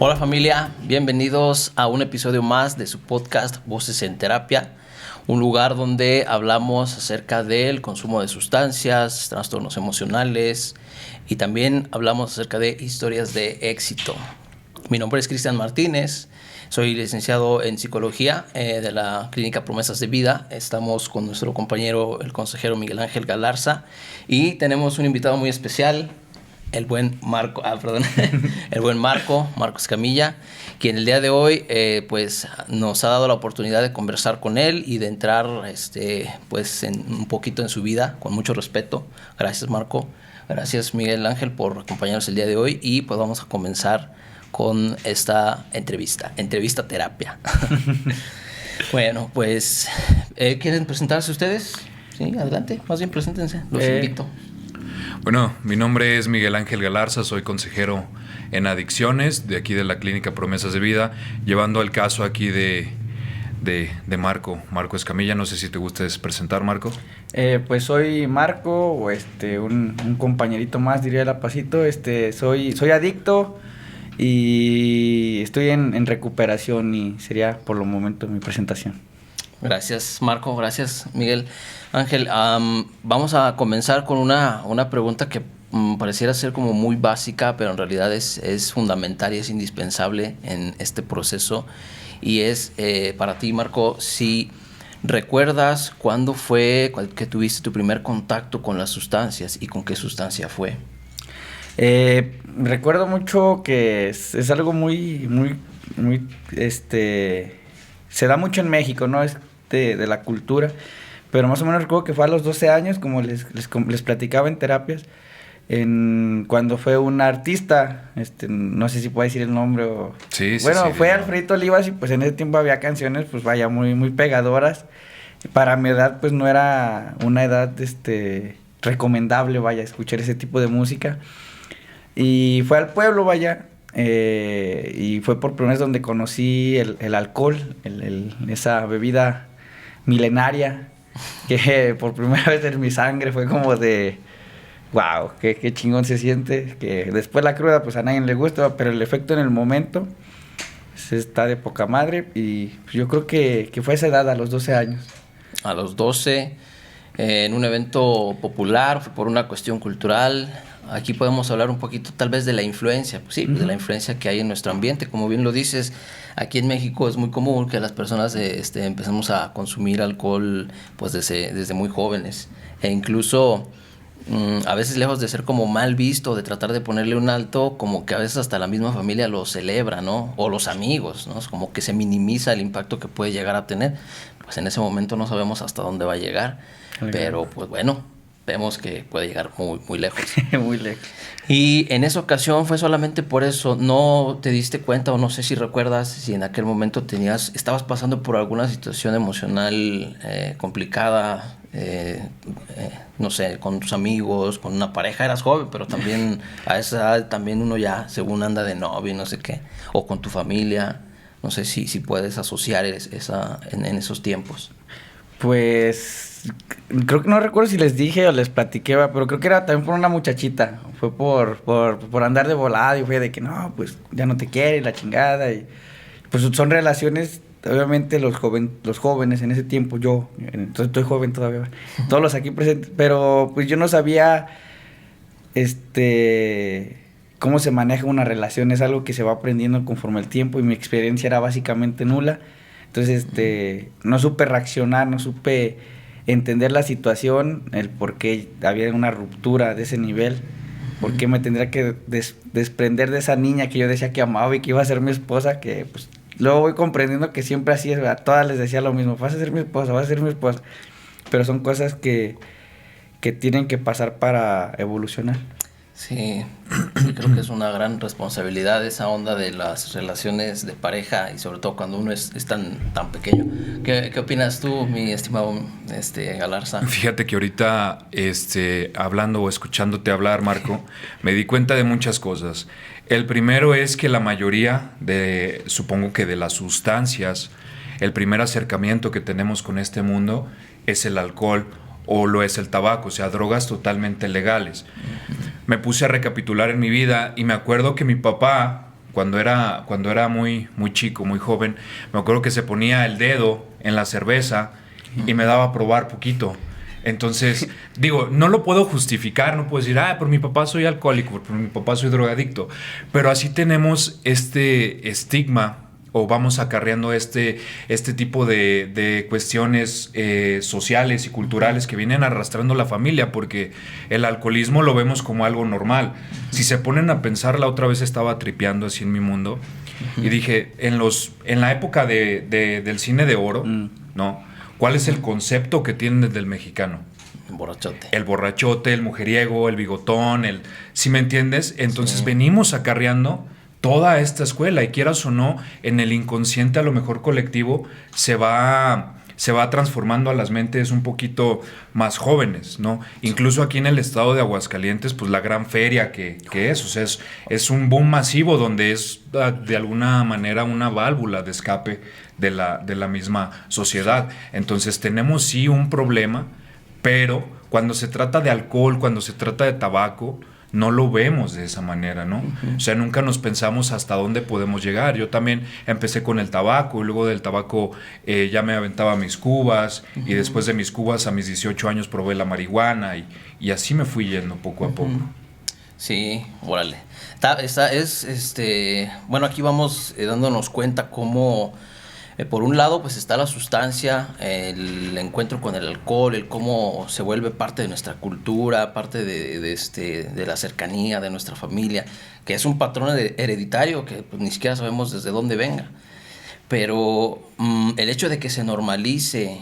Hola familia, bienvenidos a un episodio más de su podcast Voces en Terapia, un lugar donde hablamos acerca del consumo de sustancias, trastornos emocionales y también hablamos acerca de historias de éxito. Mi nombre es Cristian Martínez, soy licenciado en psicología de la Clínica Promesas de Vida. Estamos con nuestro compañero, el consejero Miguel Ángel Galarza, y tenemos un invitado muy especial, el buen Marco Escamilla, quien el día de hoy pues nos ha dado la oportunidad de conversar con él y de entrar pues un poquito en su vida con mucho respeto. Gracias, Marco. Gracias, Miguel Ángel, por acompañarnos el día de hoy, y pues vamos a comenzar con esta entrevista terapia. Bueno, pues ¿quieren presentarse ustedes? Sí, adelante, más bien preséntense, los invito. Bueno, mi nombre es Miguel Ángel Galarza, soy consejero en adicciones de aquí de la Clínica Promesas de Vida, llevando el caso aquí de Marco Escamilla. No sé si te gusta presentar, Marco. Pues soy Marco, un compañerito más, diría La Pasito. Soy adicto y estoy en recuperación, y sería por lo momento mi presentación. Gracias, Marco. Gracias, Miguel Ángel. Vamos a comenzar con una pregunta que pareciera ser como muy básica, pero en realidad es fundamental y es indispensable en este proceso. Y es para ti, Marco, si recuerdas cuándo fue que tuviste tu primer contacto con las sustancias y con qué sustancia fue. Recuerdo mucho que es algo muy, se da mucho en México, ¿no? Es de la cultura, pero más o menos recuerdo que fue a los 12 años, como les platicaba en terapias, cuando fue un artista, no sé si puedo decir el nombre o... Sí, bueno, sí, fue Alfredito Olivas, y pues en ese tiempo había canciones, pues vaya, muy, muy pegadoras. Para mi edad, pues no era una edad, recomendable, vaya, escuchar ese tipo de música. Y fue al pueblo, vaya, y fue por primera vez donde conocí el alcohol, esa bebida milenaria, que por primera vez en mi sangre fue como de wow, qué chingón se siente, que después la cruda pues a nadie le gusta, pero el efecto en el momento pues, está de poca madre. Y yo creo que fue esa edad, a los 12 años. A los 12, en un evento popular, por una cuestión cultural. Aquí podemos hablar un poquito tal vez de la influencia, pues sí, de la influencia que hay en nuestro ambiente. Como bien lo dices, aquí en México es muy común que las personas empecemos a consumir alcohol pues desde muy jóvenes, e incluso a veces, lejos de ser como mal visto, de tratar de ponerle un alto, como que a veces hasta la misma familia lo celebra, ¿no? O los amigos, ¿no? Es como que se minimiza el impacto que puede llegar a tener. Pues en ese momento no sabemos hasta dónde va a llegar, pero pues bueno, vemos que puede llegar muy, muy lejos. Muy lejos. Y en esa ocasión fue solamente por eso. ¿No te diste cuenta, o no sé si recuerdas, si en aquel momento estabas pasando por alguna situación emocional complicada, no sé, con tus amigos, con una pareja? Eras joven, pero también a esa edad también uno ya según anda de novio y no sé qué, o con tu familia. No sé si puedes asociar en esos tiempos. Pues creo que no recuerdo si les dije o les platiqué, pero creo que era también por una muchachita. Fue por andar de volada, y fue de que no, pues ya no te quiere, la chingada. Y pues son relaciones, obviamente los jóvenes en ese tiempo, entonces estoy joven todavía, todos los aquí presentes, pero pues yo no sabía cómo se maneja una relación. Es algo que se va aprendiendo conforme el tiempo, y mi experiencia era básicamente nula. Entonces, no supe reaccionar, no supe entender la situación, el por qué había una ruptura de ese nivel, por qué me tendría que desprender de esa niña que yo decía que amaba y que iba a ser mi esposa, que pues luego voy comprendiendo que siempre así es, a todas les decía lo mismo: vas a ser mi esposa, vas a ser mi esposa. Pero son cosas que tienen que pasar para evolucionar. Sí, creo que es una gran responsabilidad esa onda de las relaciones de pareja, y sobre todo cuando uno es tan pequeño. ¿Qué opinas tú, mi estimado Galarza? Fíjate que ahorita hablando o escuchándote hablar, Marco, me di cuenta de muchas cosas. El primero es que la mayoría supongo que de las sustancias, el primer acercamiento que tenemos con este mundo es el alcohol, o lo es el tabaco, o sea, drogas totalmente legales. Me puse a recapitular en mi vida y me acuerdo que mi papá, cuando era muy, muy chico, muy joven, me acuerdo que se ponía el dedo en la cerveza y me daba a probar poquito. Entonces, digo, no lo puedo justificar, no puedo decir, por mi papá soy alcohólico, por mi papá soy drogadicto, pero así tenemos este estigma, o vamos acarreando este tipo de cuestiones sociales y culturales que vienen arrastrando la familia, porque el alcoholismo lo vemos como algo normal. Si se ponen a pensar, la otra vez estaba tripeando así en mi mundo, y dije, en la época del cine de oro, ¿no? ¿Cuál es el concepto que tienen desde el mexicano? El borrachote. El borrachote, el mujeriego, el bigotón, ¿sí me entiendes? Entonces venimos acarreando toda esta escuela, y quieras o no, en el inconsciente a lo mejor colectivo se va transformando a las mentes un poquito más jóvenes, ¿no? Incluso aquí en el estado de Aguascalientes, pues la gran feria que es, o sea, es un boom masivo donde es de alguna manera una válvula de escape de la misma sociedad. Entonces tenemos sí un problema, pero cuando se trata de alcohol, cuando se trata de tabaco, no lo vemos de esa manera, ¿no? O sea, nunca nos pensamos hasta dónde podemos llegar. Yo también empecé con el tabaco, y luego del tabaco ya me aventaba mis cubas, y después de mis cubas a mis 18 años probé la marihuana, y así me fui yendo poco a poco. Sí, órale. Bueno, aquí vamos dándonos cuenta cómo, por un lado, pues está la sustancia, el encuentro con el alcohol, el cómo se vuelve parte de nuestra cultura, parte de la cercanía de nuestra familia, que es un patrón hereditario que pues, ni siquiera sabemos desde dónde venga. Pero el hecho de que se normalice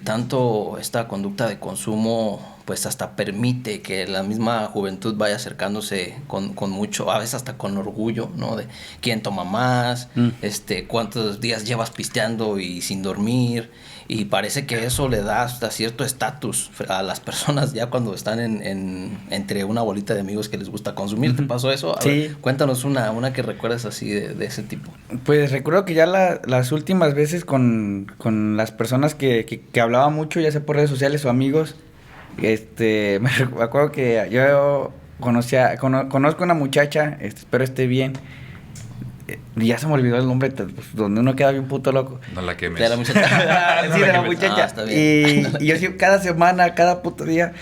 tanto esta conducta de consumo, pues hasta permite que la misma juventud vaya acercándose con mucho, a veces hasta con orgullo, ¿no? De quién toma más, cuántos días llevas pisteando y sin dormir, y parece que eso le da hasta cierto estatus a las personas ya cuando están entre una bolita de amigos que les gusta consumir. ¿Te pasó eso? A ver, cuéntanos una que recuerdes así de ese tipo. Pues recuerdo que ya las últimas veces con las personas que hablaba mucho, ya sea por redes sociales o amigos, me acuerdo que yo conozco una muchacha, espero esté bien. Ya se me olvidó el nombre, pues, donde uno queda bien puto loco. No la quemes. De la muchacha. Sí, de la muchacha. está bien. Y yo cada semana, cada puto día,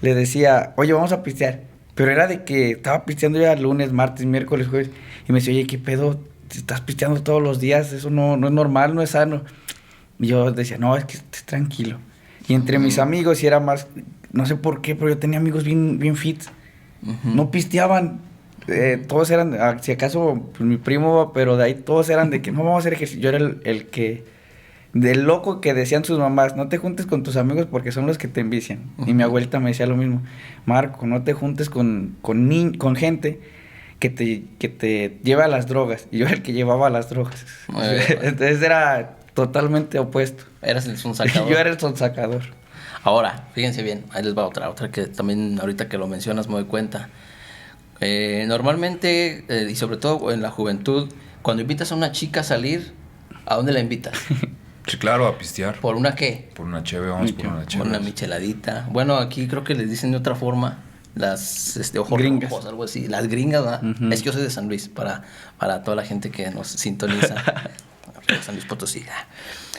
le decía, oye, vamos a pistear. Pero era de que estaba pisteando ya lunes, martes, miércoles, jueves. Y me decía, oye, ¿qué pedo? Estás pisteando todos los días, eso no es normal, no es sano. Y yo decía, no, es que estés tranquilo. Y entre mis amigos, y era más, no sé por qué, pero yo tenía amigos bien fit. No pisteaban. Todos eran, si acaso, pues, mi primo, pero de ahí todos eran de que no vamos a hacer ejercicio. Yo era del loco que decían sus mamás, no te juntes con tus amigos porque son los que te envician. Y mi abuelita me decía lo mismo, Marco, no te juntes con gente que te lleva a las drogas. Y yo era el que llevaba a las drogas. Entonces era totalmente opuesto. Eras el sonsacador. Yo era el sonsacador. Ahora, fíjense bien, ahí les va otra que también ahorita que lo mencionas me doy cuenta. Normalmente, y sobre todo en la juventud, cuando invitas a una chica a salir, ¿a dónde la invitas? Sí, claro, a pistear. ¿Por una qué? Por una cheve, vamos por una cheve. Por una micheladita. Bueno, aquí creo que les dicen de otra forma, las ojos gringas. Rojos, algo así. Las gringas, ¿verdad? Es que yo soy de San Luis, para toda la gente que nos sintoniza. San Luis Potosí.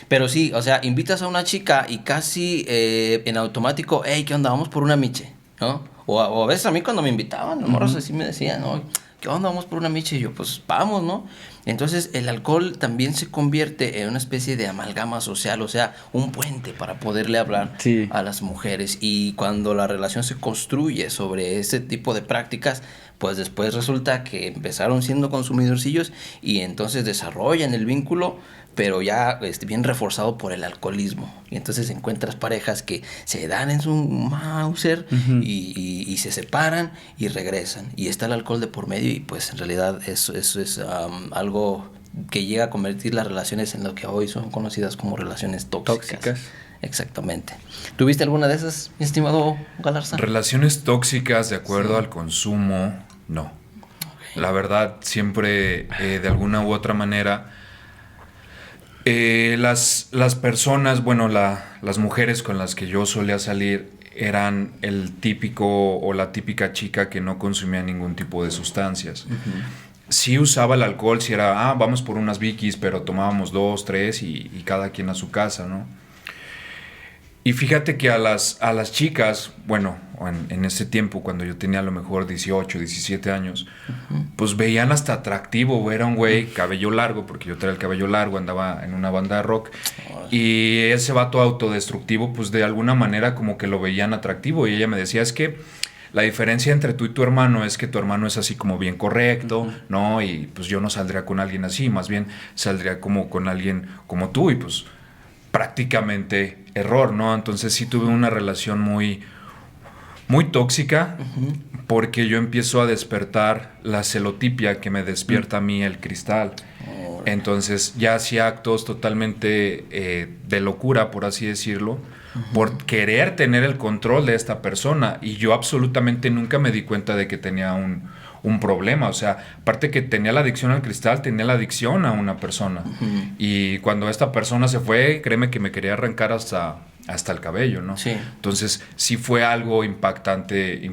Pero sí, o sea, invitas a una chica y casi en automático, hey, ¿qué onda? Vamos por una miche, ¿no? O a veces a mí cuando me invitaban, los morros así me decían, ¿no? ¿Qué onda? Vamos por una miche. Y yo, pues vamos, ¿no? Entonces el alcohol también se convierte en una especie de amalgama social, o sea, un puente para poderle hablar a las mujeres. Y cuando la relación se construye sobre ese tipo de prácticas, pues después resulta que empezaron siendo consumidorcillos y entonces desarrollan el vínculo, pero ya bien reforzado por el alcoholismo. Y entonces encuentras parejas que se dan en su Mauser y se separan y regresan. Y está el alcohol de por medio y pues en realidad eso es algo que llega a convertir las relaciones en lo que hoy son conocidas como relaciones tóxicas. Exactamente. ¿Tuviste alguna de esas, mi estimado Galarza? Relaciones tóxicas de acuerdo al consumo, no. Okay. La verdad, siempre de alguna u otra manera, las personas, bueno, las mujeres con las que yo solía salir eran el típico o la típica chica que no consumía ningún tipo de sustancias. sí usaba el alcohol, si era, vamos por unas Vicky's, pero tomábamos 2, 3 y cada quien a su casa, ¿no? Y fíjate que a las chicas, bueno, en ese tiempo, cuando yo tenía a lo mejor 18, 17 años, pues veían hasta atractivo. Era un güey, cabello largo, porque yo traía el cabello largo, andaba en una banda de rock. Y ese vato autodestructivo, pues de alguna manera como que lo veían atractivo. Y ella me decía, es que la diferencia entre tú y tu hermano es que tu hermano es así como bien correcto, ¿no? Y pues yo no saldría con alguien así, más bien saldría como con alguien como tú. Y pues prácticamente error, ¿no? Entonces sí tuve una relación muy tóxica, porque yo empiezo a despertar la celotipia que me despierta a mí el cristal. Entonces ya hacía actos totalmente de locura, por así decirlo, por querer tener el control de esta persona, y yo absolutamente nunca me di cuenta de que tenía un problema. O sea, aparte que tenía la adicción al cristal, tenía la adicción a una persona. Y cuando esta persona se fue, créeme que me quería arrancar hasta el cabello, ¿no? Sí. Entonces sí fue algo impactante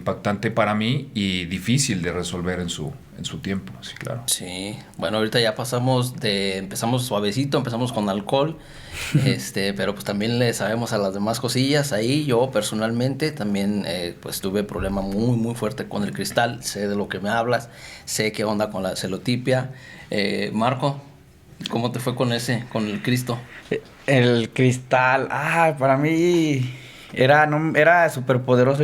para mí y difícil de resolver en su tiempo, sí, claro. Sí, bueno, ahorita ya empezamos suavecito, empezamos con alcohol, pero pues también le sabemos a las demás cosillas. Ahí yo personalmente también pues tuve problema muy muy fuerte con el cristal, sé de lo que me hablas, sé qué onda con la celotipia. Marco, ¿cómo te fue con el Cristo? El cristal, para mí era súper poderoso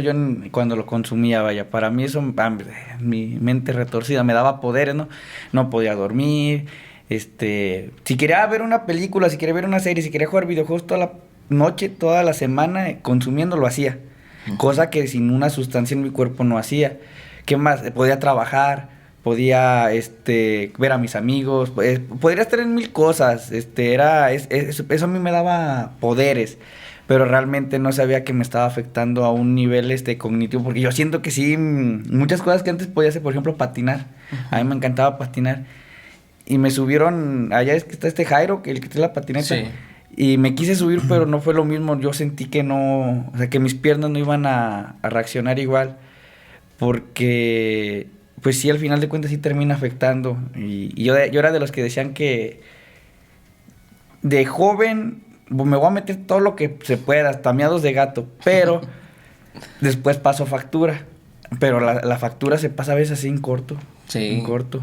cuando lo consumía, vaya. Para mí eso, mi mente retorcida, me daba poderes, ¿no? No podía dormir, si quería ver una película, si quería ver una serie, si quería jugar videojuegos toda la noche, toda la semana, consumiendo lo hacía. Cosa que sin una sustancia en mi cuerpo no hacía. ¿Qué más? Podía trabajar, podía ver a mis amigos, podría estar en mil cosas, eso a mí me daba poderes, pero realmente no sabía que me estaba afectando a un nivel cognitivo, porque yo siento que sí, muchas cosas que antes podía hacer, por ejemplo, patinar. A mí me encantaba patinar, y me subieron, allá es que está Jairo, el que tiene la patineta, sí. Y me quise subir, pero no fue lo mismo. Yo sentí que no, o sea, que mis piernas no iban a reaccionar igual, porque pues sí, al final de cuentas sí termina afectando. Y yo era de los que decían que de joven me voy a meter todo lo que se pueda, hasta miados de gato, pero después paso factura. Pero la factura se pasa a veces así en corto. Sí. En corto.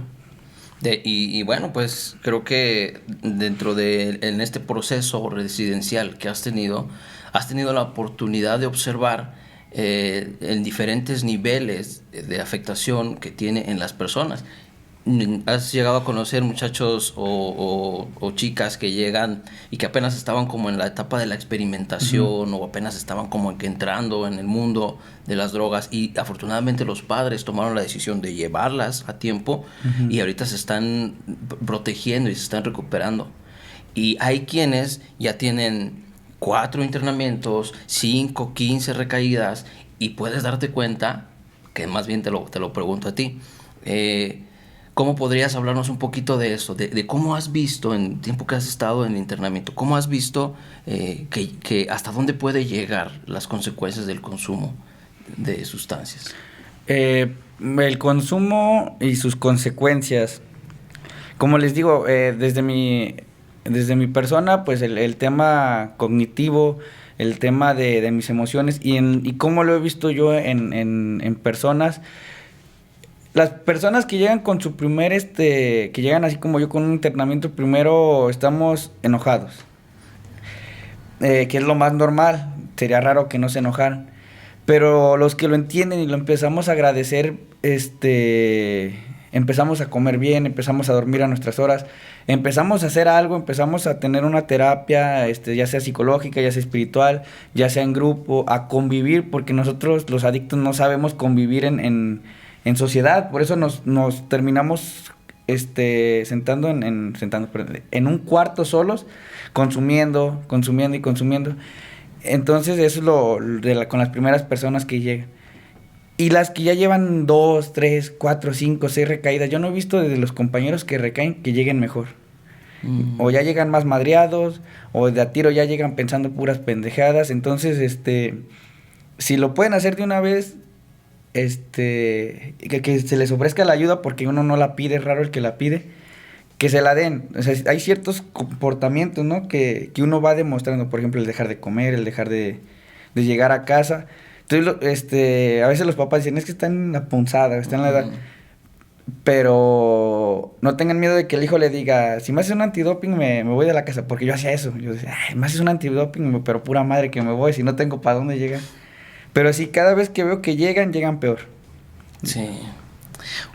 Y bueno, pues creo que en este proceso residencial que has tenido la oportunidad de observar en diferentes niveles de afectación que tiene en las personas. ¿Has llegado a conocer muchachos o chicas que llegan y que apenas estaban como en la etapa de la experimentación, o apenas estaban como que entrando en el mundo de las drogas, y afortunadamente los padres tomaron la decisión de llevarlas a tiempo, y ahorita se están protegiendo y se están recuperando? Y hay quienes ya tienen 4 internamientos, 5, 15 recaídas, y puedes darte cuenta, que más bien te lo pregunto a ti, ¿cómo podrías hablarnos un poquito de eso? De cómo has visto, en el tiempo que has estado en el internamiento, cómo has visto que hasta dónde puede llegar las consecuencias del consumo de sustancias? El consumo y sus consecuencias. Como les digo, desde mi persona, pues el tema cognitivo, el tema de mis emociones, y cómo lo he visto yo en personas. Las personas que llegan con su primer, que llegan así como yo con un internamiento, primero estamos enojados, que es lo más normal. Sería raro que no se enojaran, pero los que lo entienden y lo empezamos a agradecer, empezamos a comer bien, empezamos a dormir a nuestras horas, empezamos a hacer algo, empezamos a tener una terapia, ya sea psicológica, ya sea espiritual, ya sea en grupo, a convivir, porque nosotros los adictos no sabemos convivir en sociedad. Por eso nos terminamos sentando en un cuarto solos, consumiendo. Entonces eso es con las primeras personas que llegan. Y las que ya llevan 2, 3, 4, 5, 6 recaídas, yo no he visto desde los compañeros que recaen que lleguen mejor. O ya llegan más madreados, o de a tiro ya llegan pensando puras pendejadas. Entonces, si lo pueden hacer de una vez, que se les ofrezca la ayuda porque uno no la pide, es raro el que la pide, que se la den. O sea, hay ciertos comportamientos, ¿no? Que uno va demostrando, por ejemplo, el dejar de comer, el dejar de llegar a casa. Entonces, a veces los papás dicen, es que están en la punzada, están en la edad. Pero no tengan miedo de que el hijo le diga, si me haces un antidoping me voy de la casa, porque yo hacía eso. Yo decía, ay, me haces un antidoping, pero pura madre que me voy, si no tengo para dónde llegar. Pero sí, cada vez que veo que llegan peor. Sí.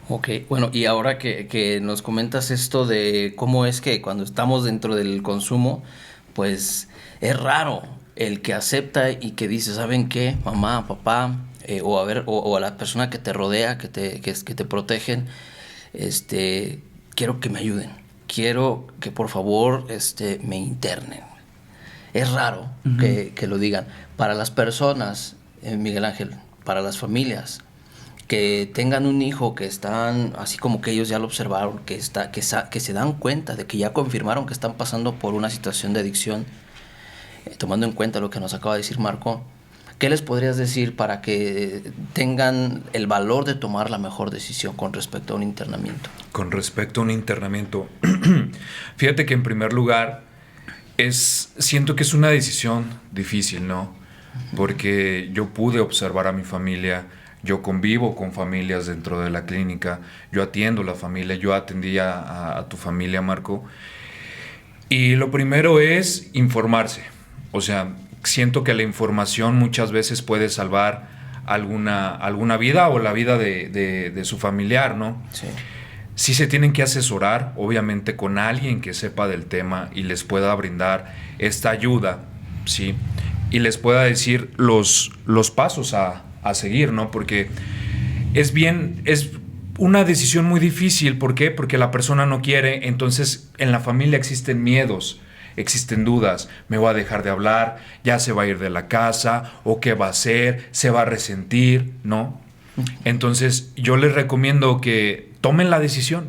Ok, bueno, y ahora que nos comentas esto de cómo es que cuando estamos dentro del consumo, pues es raro el que acepta y que dice, ¿saben qué? Mamá, papá, o a la persona que te rodea, que te protegen, quiero que me ayuden, quiero que por favor me internen. Es raro que lo digan. Para las personas, Miguel Ángel, para las familias que tengan un hijo que están, así como que ellos ya lo observaron, que se dan cuenta de que ya confirmaron que están pasando por una situación de adicción, tomando en cuenta lo que nos acaba de decir Marco, ¿qué les podrías decir para que tengan el valor de tomar la mejor decisión con respecto a un internamiento? Con respecto a un internamiento, fíjate que en primer lugar siento que es una decisión difícil, ¿no? Porque yo pude observar a mi familia, yo convivo con familias dentro de la clínica, yo atiendo la familia, yo atendí a tu familia, Marco. Y lo primero es informarse. O sea, siento que la información muchas veces puede salvar alguna vida o la vida de su familiar, ¿no? Sí. Sí se tienen que asesorar, obviamente, con alguien que sepa del tema y les pueda brindar esta ayuda, ¿sí? Y les pueda decir los pasos a seguir, ¿no? Porque es una decisión muy difícil. ¿Por qué? Porque la persona no quiere, entonces en la familia existen miedos, existen dudas. ¿Me va a dejar de hablar? ¿Ya se va a ir de la casa? ¿O qué va a hacer? ¿Se va a resentir? ¿No? Entonces yo les recomiendo que tomen la decisión.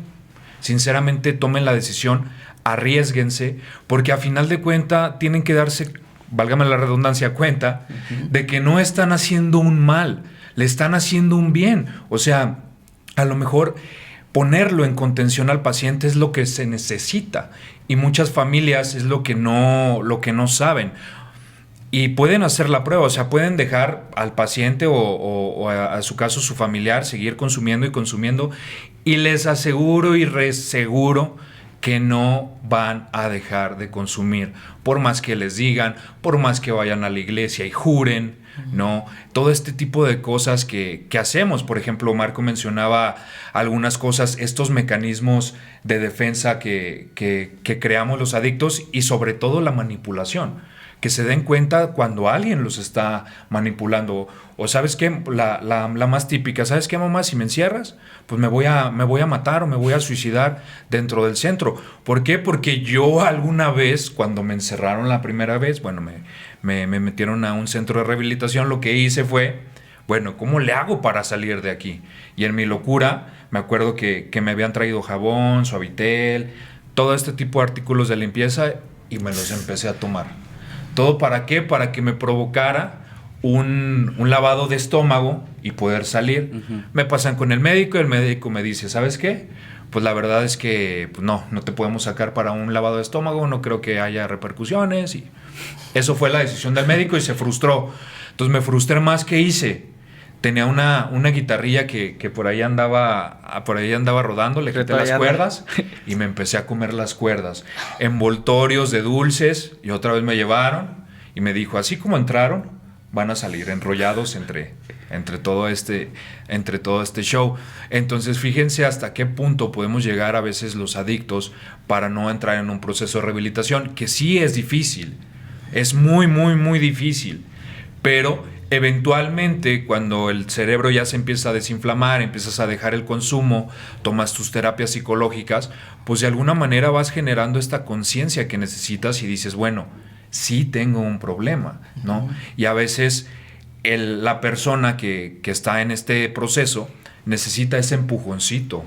Sinceramente, tomen la decisión, arriésguense, porque a final de cuentas tienen que darse, válgame la redundancia, cuenta de que no están haciendo un mal, le están haciendo un bien. O sea, a lo mejor ponerlo en contención al paciente es lo que se necesita y muchas familias es lo que no saben. Y pueden hacer la prueba, o sea, pueden dejar al paciente o a su caso su familiar seguir consumiendo y consumiendo, y les aseguro y reseguro que no van a dejar de consumir, por más que les digan, por más que vayan a la iglesia y juren, ¿no? Todo este tipo de cosas que hacemos. Por ejemplo, Marco mencionaba algunas cosas, estos mecanismos de defensa que creamos los adictos, y sobre todo la manipulación. Que se den cuenta cuando alguien los está manipulando. O ¿sabes qué? La más típica, ¿sabes qué, mamá? Si me encierras, pues me voy a matar o me voy a suicidar dentro del centro. ¿Por qué? Porque yo alguna vez, cuando me encerraron la primera vez, bueno, me metieron a un centro de rehabilitación, lo que hice fue, bueno, ¿cómo le hago para salir de aquí? Y en mi locura, me acuerdo que me habían traído jabón, Suavitel, todo este tipo de artículos de limpieza, y me los empecé a tomar. ¿Todo para qué? Para que me provocara un lavado de estómago y poder salir. Me pasan con el médico y el médico me dice, ¿sabes qué? Pues la verdad es que pues no te podemos sacar para un lavado de estómago, no creo que haya repercusiones. Y eso fue la decisión del médico y se frustró. Entonces me frustré más. ¿Qué hice? Tenía una guitarrilla que por ahí andaba rodando, le quité las cuerdas y me empecé a comer las cuerdas. Envoltorios de dulces, y otra vez me llevaron y me dijo, así como entraron, van a salir enrollados entre todo este show. Entonces fíjense hasta qué punto podemos llegar a veces los adictos para no entrar en un proceso de rehabilitación, que sí es difícil, es muy, muy, muy difícil, pero eventualmente, cuando el cerebro ya se empieza a desinflamar, empiezas a dejar el consumo, tomas tus terapias psicológicas, pues de alguna manera vas generando esta conciencia que necesitas y dices, bueno, sí tengo un problema, ¿no? Y a veces la persona que está en este proceso necesita ese empujoncito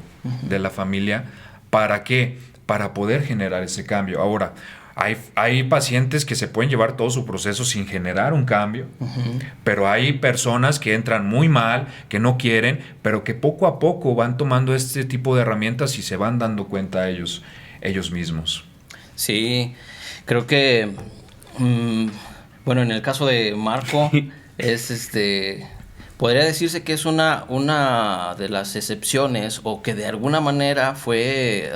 de la familia. ¿Para qué? Para poder generar ese cambio. Ahora, Hay pacientes que se pueden llevar todo su proceso sin generar un cambio, pero hay personas que entran muy mal, que no quieren, pero que poco a poco van tomando este tipo de herramientas y se van dando cuenta ellos mismos. Sí, creo que, bueno, en el caso de Marco, es podría decirse que es una de las excepciones, o que de alguna manera fue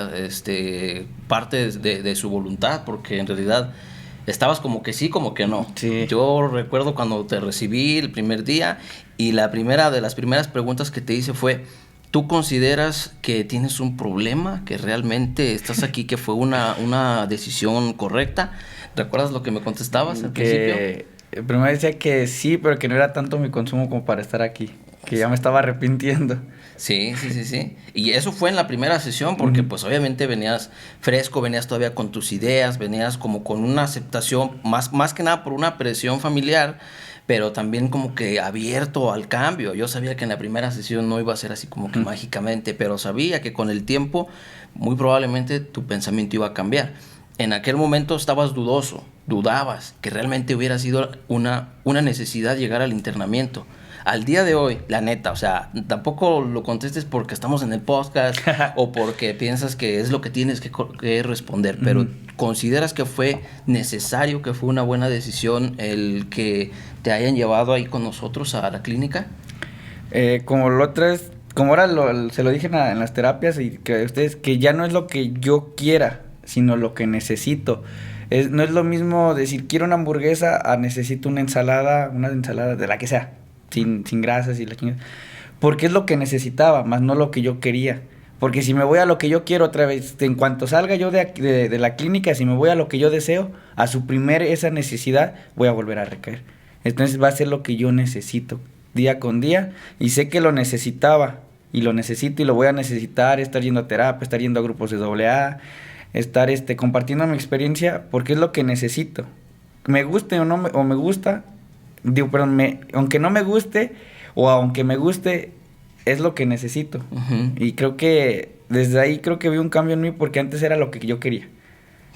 parte de su voluntad, porque en realidad estabas como que sí, como que no. Sí. Yo recuerdo cuando te recibí el primer día, y la primera de las primeras preguntas que te hice fue: ¿tú consideras que tienes un problema, que realmente estás aquí, que fue una decisión correcta? ¿Recuerdas lo que me contestabas al principio? Primero decía que sí, pero que no era tanto mi consumo como para estar aquí, que ya me estaba arrepintiendo. Sí. Y eso fue en la primera sesión, porque pues obviamente venías fresco, venías todavía con tus ideas, venías como con una aceptación, más que nada por una presión familiar, pero también como que abierto al cambio. Yo sabía que en la primera sesión no iba a ser así como que mágicamente, pero sabía que con el tiempo muy probablemente tu pensamiento iba a cambiar. En aquel momento estabas dudoso, dudabas que realmente hubiera sido una necesidad llegar al internamiento. Al día de hoy, la neta, o sea, tampoco lo contestes porque estamos en el podcast o porque piensas que es lo que tienes que responder, pero ¿consideras que fue necesario, que fue una buena decisión el que te hayan llevado ahí con nosotros a la clínica? Como ahora se lo dije en las terapias, y que ustedes, que ya no es lo que yo quiera, sino lo que necesito. No es lo mismo decir quiero una hamburguesa a necesito una ensalada de la que sea, sin grasas y la chingada. Porque es lo que necesitaba, más no lo que yo quería. Porque si me voy a lo que yo quiero otra vez, en cuanto salga yo de la clínica, si me voy a lo que yo deseo, a suprimir esa necesidad, voy a volver a recaer. Entonces va a ser lo que yo necesito, día con día, y sé que lo necesitaba, y lo necesito, y lo voy a necesitar, estar yendo a terapia, estar yendo a grupos de AA, estar compartiendo mi experiencia, porque es lo que necesito. Me guste o no, o me gusta, aunque no me guste, o aunque me guste, es lo que necesito. Y creo que desde ahí vi un cambio en mí, porque antes era lo que yo quería.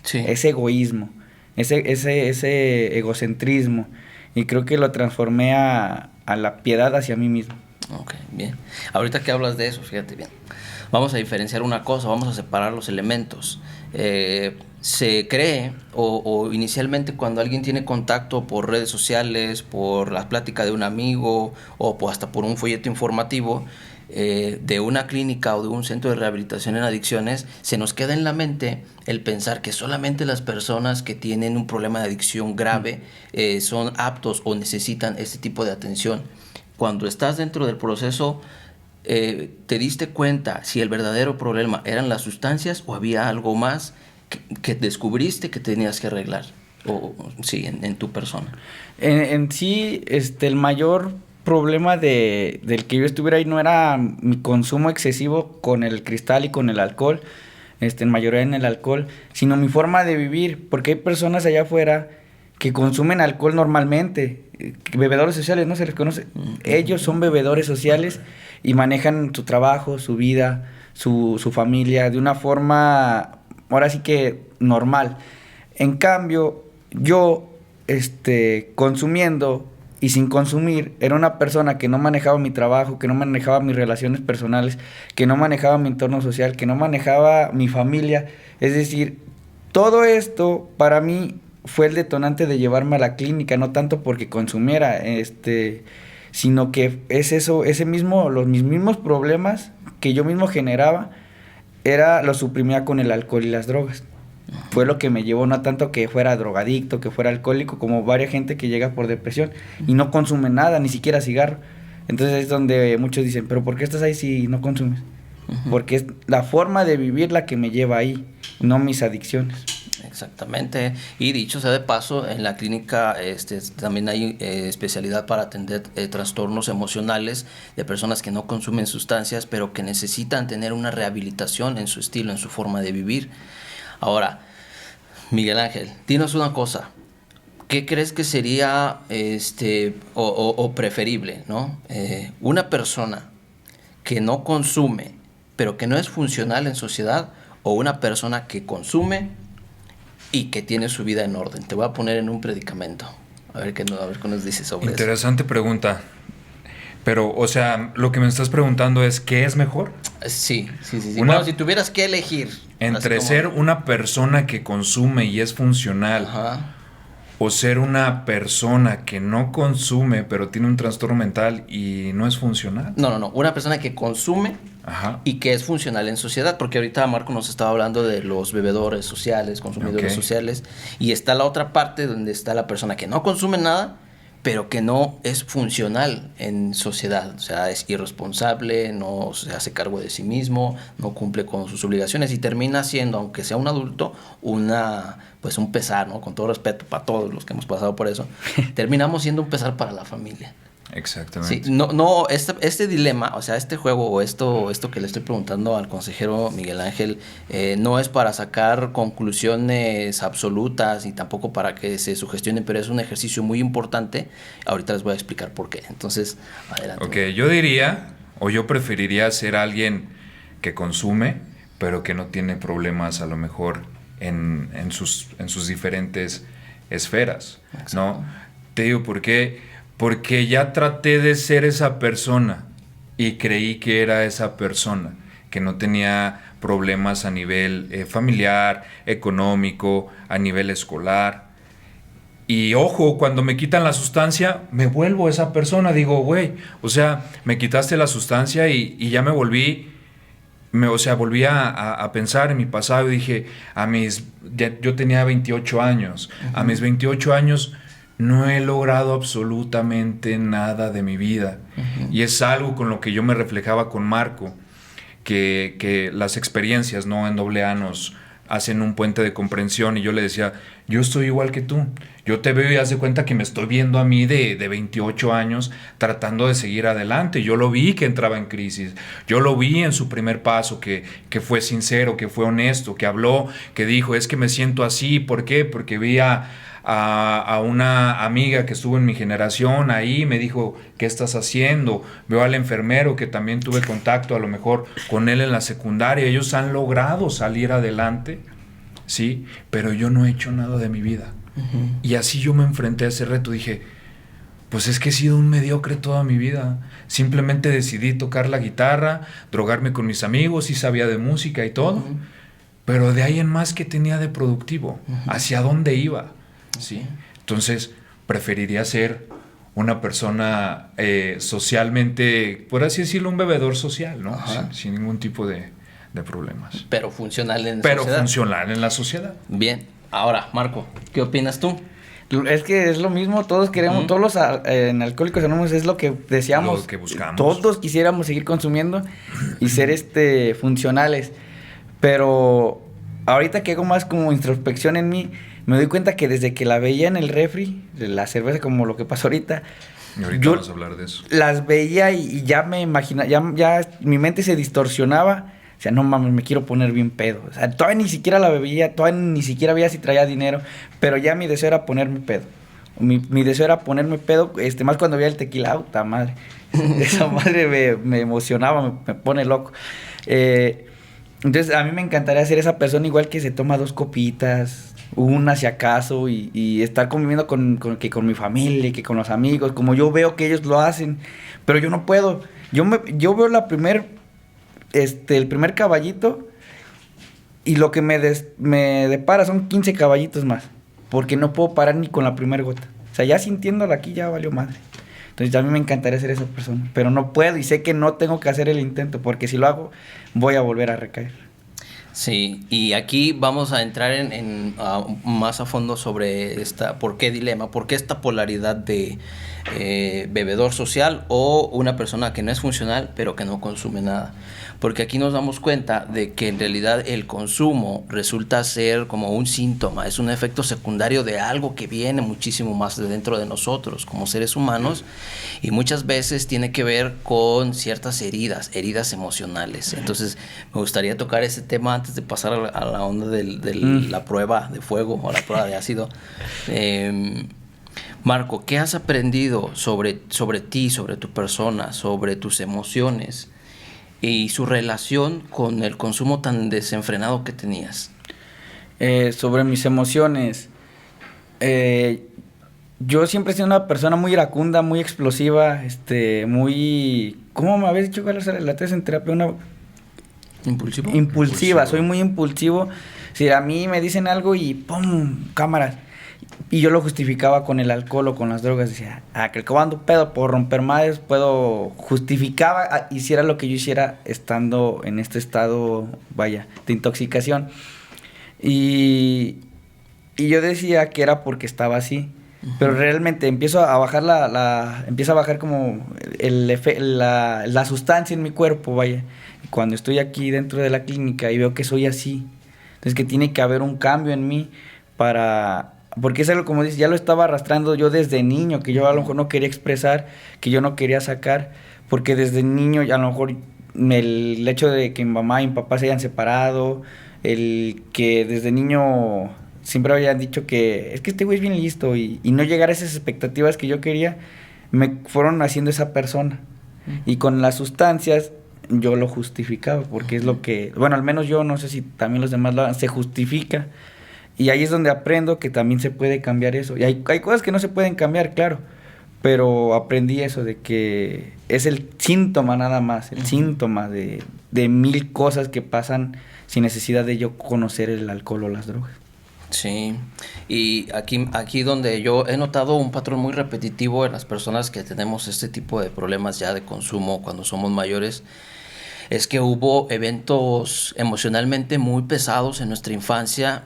Sí. Ese egoísmo, ese egocentrismo, y creo que lo transformé a la piedad hacia mí mismo. Ok, bien. Ahorita que hablas de eso, fíjate bien. Vamos a diferenciar una cosa, vamos a separar los elementos. Se cree, o inicialmente cuando alguien tiene contacto por redes sociales, por la plática de un amigo, o hasta por un folleto informativo de una clínica o de un centro de rehabilitación en adicciones, se nos queda en la mente el pensar que solamente las personas que tienen un problema de adicción grave son aptos o necesitan este tipo de atención. Cuando estás dentro del proceso, ¿te diste cuenta si el verdadero problema eran las sustancias o había algo más que descubriste que tenías que arreglar? Sí, en tu persona. En sí, el mayor problema del que yo estuviera ahí no era mi consumo excesivo con el cristal y con el alcohol, en mayoría en el alcohol, sino mi forma de vivir, porque hay personas allá afuera que consumen alcohol normalmente, bebedores sociales, no se les conoce. Ellos son bebedores sociales y manejan su trabajo, su vida, su familia de una forma, ahora sí que normal. En cambio, yo, consumiendo y sin consumir, era una persona que no manejaba mi trabajo, que no manejaba mis relaciones personales, que no manejaba mi entorno social, que no manejaba mi familia. Es decir, todo esto para mí fue el detonante de llevarme a la clínica, no tanto porque consumiera, sino que es eso, mis mismos problemas que yo mismo generaba, lo suprimía con el alcohol y las drogas. Fue lo que me llevó, no tanto que fuera drogadicto, que fuera alcohólico, como varias gente que llega por depresión y no consume nada, ni siquiera cigarro. Entonces es donde muchos dicen, pero ¿por qué estás ahí si no consumes? Porque es la forma de vivir la que me lleva ahí, no mis adicciones. Exactamente. Y dicho sea de paso, en la clínica también hay especialidad para atender trastornos emocionales de personas que no consumen sustancias, pero que necesitan tener una rehabilitación en su estilo, en su forma de vivir. Ahora, Miguel Ángel, dinos una cosa. ¿Qué crees que sería o preferible, ¿no? Una persona que no consume, pero que no es funcional en sociedad, o una persona que consume y que tiene su vida en orden. Te voy a poner en un predicamento. A ver qué nos dices sobre eso. Interesante pregunta. Pero, o sea, lo que me estás preguntando es, ¿qué es mejor? Sí. Bueno, si tuvieras que elegir. Entre ser una persona que consume y es funcional, Ajá. o ser una persona que no consume, pero tiene un trastorno mental y no es funcional. No. Una persona que consume Ajá. y que es funcional en sociedad. Porque ahorita Marco nos estaba hablando de los bebedores sociales, consumidores sociales. Y está la otra parte donde está la persona que no consume nada, pero que no es funcional en sociedad. O sea, es irresponsable, no se hace cargo de sí mismo, no cumple con sus obligaciones y termina siendo, aunque sea un adulto, pues un pesar, ¿no? Con todo respeto para todos los que hemos pasado por eso, terminamos siendo un pesar para la familia. Exactamente. Sí, este dilema, o sea, este juego o esto que le estoy preguntando al consejero Miguel Ángel, no es para sacar conclusiones absolutas y tampoco para que se sugestionen, pero es un ejercicio muy importante. Ahorita les voy a explicar por qué. Entonces, adelante. Ok, yo diría, o yo preferiría ser alguien que consume, pero que no tiene problemas a lo mejor en sus diferentes esferas, Exacto. ¿no? Te digo, ¿por qué? Porque ya traté de ser esa persona y creí que era esa persona, que no tenía problemas a nivel familiar, económico, a nivel escolar. Y ojo, cuando me quitan la sustancia, me vuelvo esa persona. Digo, güey, o sea, me quitaste la sustancia y ya me volví, volví a pensar en mi pasado y dije, yo tenía 28 años, a mis 28 años no he logrado absolutamente nada de mi vida. Y es algo con lo que yo me reflejaba con Marco, que las experiencias, ¿no?, en AA nos hacen un puente de comprensión, y yo le decía, yo estoy igual que tú, yo te veo y haz de cuenta que me estoy viendo a mí de 28 años tratando de seguir adelante. Yo lo vi que entraba en crisis, yo lo vi en su primer paso, que fue sincero, que fue honesto, que habló, que dijo, es que me siento así. ¿Por qué? Porque vi a una amiga que estuvo en mi generación ahí, me dijo, ¿qué estás haciendo? Veo al enfermero que también tuve contacto a lo mejor con él en la secundaria, ellos han logrado salir adelante, ¿sí? Pero yo no he hecho nada de mi vida. Y así yo me enfrenté a ese reto, dije, pues es que he sido un mediocre toda mi vida, simplemente decidí tocar la guitarra, drogarme con mis amigos, sí sabía de música y todo, pero de ahí en más, ¿qué tenía de productivo? ¿Hacia dónde iba? ¿Sí? Entonces preferiría ser una persona socialmente, por así decirlo, un bebedor social, ¿no? Sin ningún tipo de problemas. Pero funcional en la sociedad. Pero funcional en la sociedad. Bien. Ahora, Marco, ¿qué opinas tú? Es que es lo mismo, todos queremos, todos los en Alcohólicos Anónimos es lo que deseamos. Lo que buscamos. Todos quisiéramos seguir consumiendo y ser funcionales. Pero ahorita que hago más como introspección en mí, me doy cuenta que desde que la veía en el refri, la cerveza, como lo que pasó ahorita, y ahorita vamos a hablar de eso. Las veía y ya me imaginaba, ya mi mente se distorsionaba. O sea, no mames, me quiero poner bien pedo. O sea, todavía ni siquiera la bebía, todavía ni siquiera veía si traía dinero, pero ya mi deseo era ponerme pedo. Mi deseo era ponerme pedo, más cuando veía el tequila, ¡puta madre! Esa madre me emocionaba, me pone loco. Entonces, a mí me encantaría ser esa persona igual que se toma 2 copitas, una si acaso, y estar conviviendo con mi familia, que con los amigos, como yo veo que ellos lo hacen, pero yo no puedo. Yo veo el primer caballito y lo que me depara son 15 caballitos más, porque no puedo parar ni con la primera gota. O sea, ya sintiéndola aquí ya valió madre. Entonces a mí me encantaría ser esa persona, pero no puedo y sé que no tengo que hacer el intento, porque si lo hago voy a volver a recaer. Sí, y aquí vamos a entrar más a fondo sobre por qué dilema, por qué esta polaridad de bebedor social o una persona que no es funcional pero que no consume nada. Porque aquí nos damos cuenta de que en realidad el consumo resulta ser como un síntoma, es un efecto secundario de algo que viene muchísimo más de dentro de nosotros como seres humanos, y muchas veces tiene que ver con ciertas heridas emocionales. Entonces me gustaría tocar ese tema antes de pasar a la onda de la prueba de fuego o la prueba de ácido. Marco, ¿qué has aprendido sobre ti, sobre tu persona, sobre tus emociones y su relación con el consumo tan desenfrenado que tenías? Sobre mis emociones. Yo siempre he sido una persona muy iracunda, muy explosiva, muy... ¿Cómo me habéis dicho cuál es la tesis en terapia? Impulsiva, soy muy impulsivo. Si a mí me dicen algo y ¡pum! Cámaras. Y yo lo justificaba con el alcohol o con las drogas. Decía, que el ando pedo, puedo romper madres, justificaba, hiciera lo que yo hiciera estando en este estado, vaya, de intoxicación. Y yo decía que era porque estaba así. Pero realmente empiezo a bajar empieza a bajar como la sustancia en mi cuerpo, vaya. Y cuando estoy aquí dentro de la clínica y veo que soy así, entonces que tiene que haber un cambio en mí porque es algo, como dices, ya lo estaba arrastrando yo desde niño, que yo a lo mejor no quería expresar, que yo no quería sacar, porque desde niño a lo mejor el hecho de que mi mamá y mi papá se hayan separado, el que desde niño siempre habían dicho que es que este güey es bien listo y no llegar a esas expectativas que yo quería, me fueron haciendo esa persona. Y con las sustancias yo lo justificaba, porque es lo que, bueno, al menos yo, no sé si también los demás lo hagan, se justifica. Y ahí es donde aprendo que también se puede cambiar eso. Y hay cosas que no se pueden cambiar, claro, pero aprendí eso de que es el síntoma nada más, el síntoma de 1000 cosas que pasan sin necesidad de yo conocer el alcohol o las drogas. Sí, y aquí donde yo he notado un patrón muy repetitivo en las personas que tenemos este tipo de problemas ya de consumo cuando somos mayores, es que hubo eventos emocionalmente muy pesados en nuestra infancia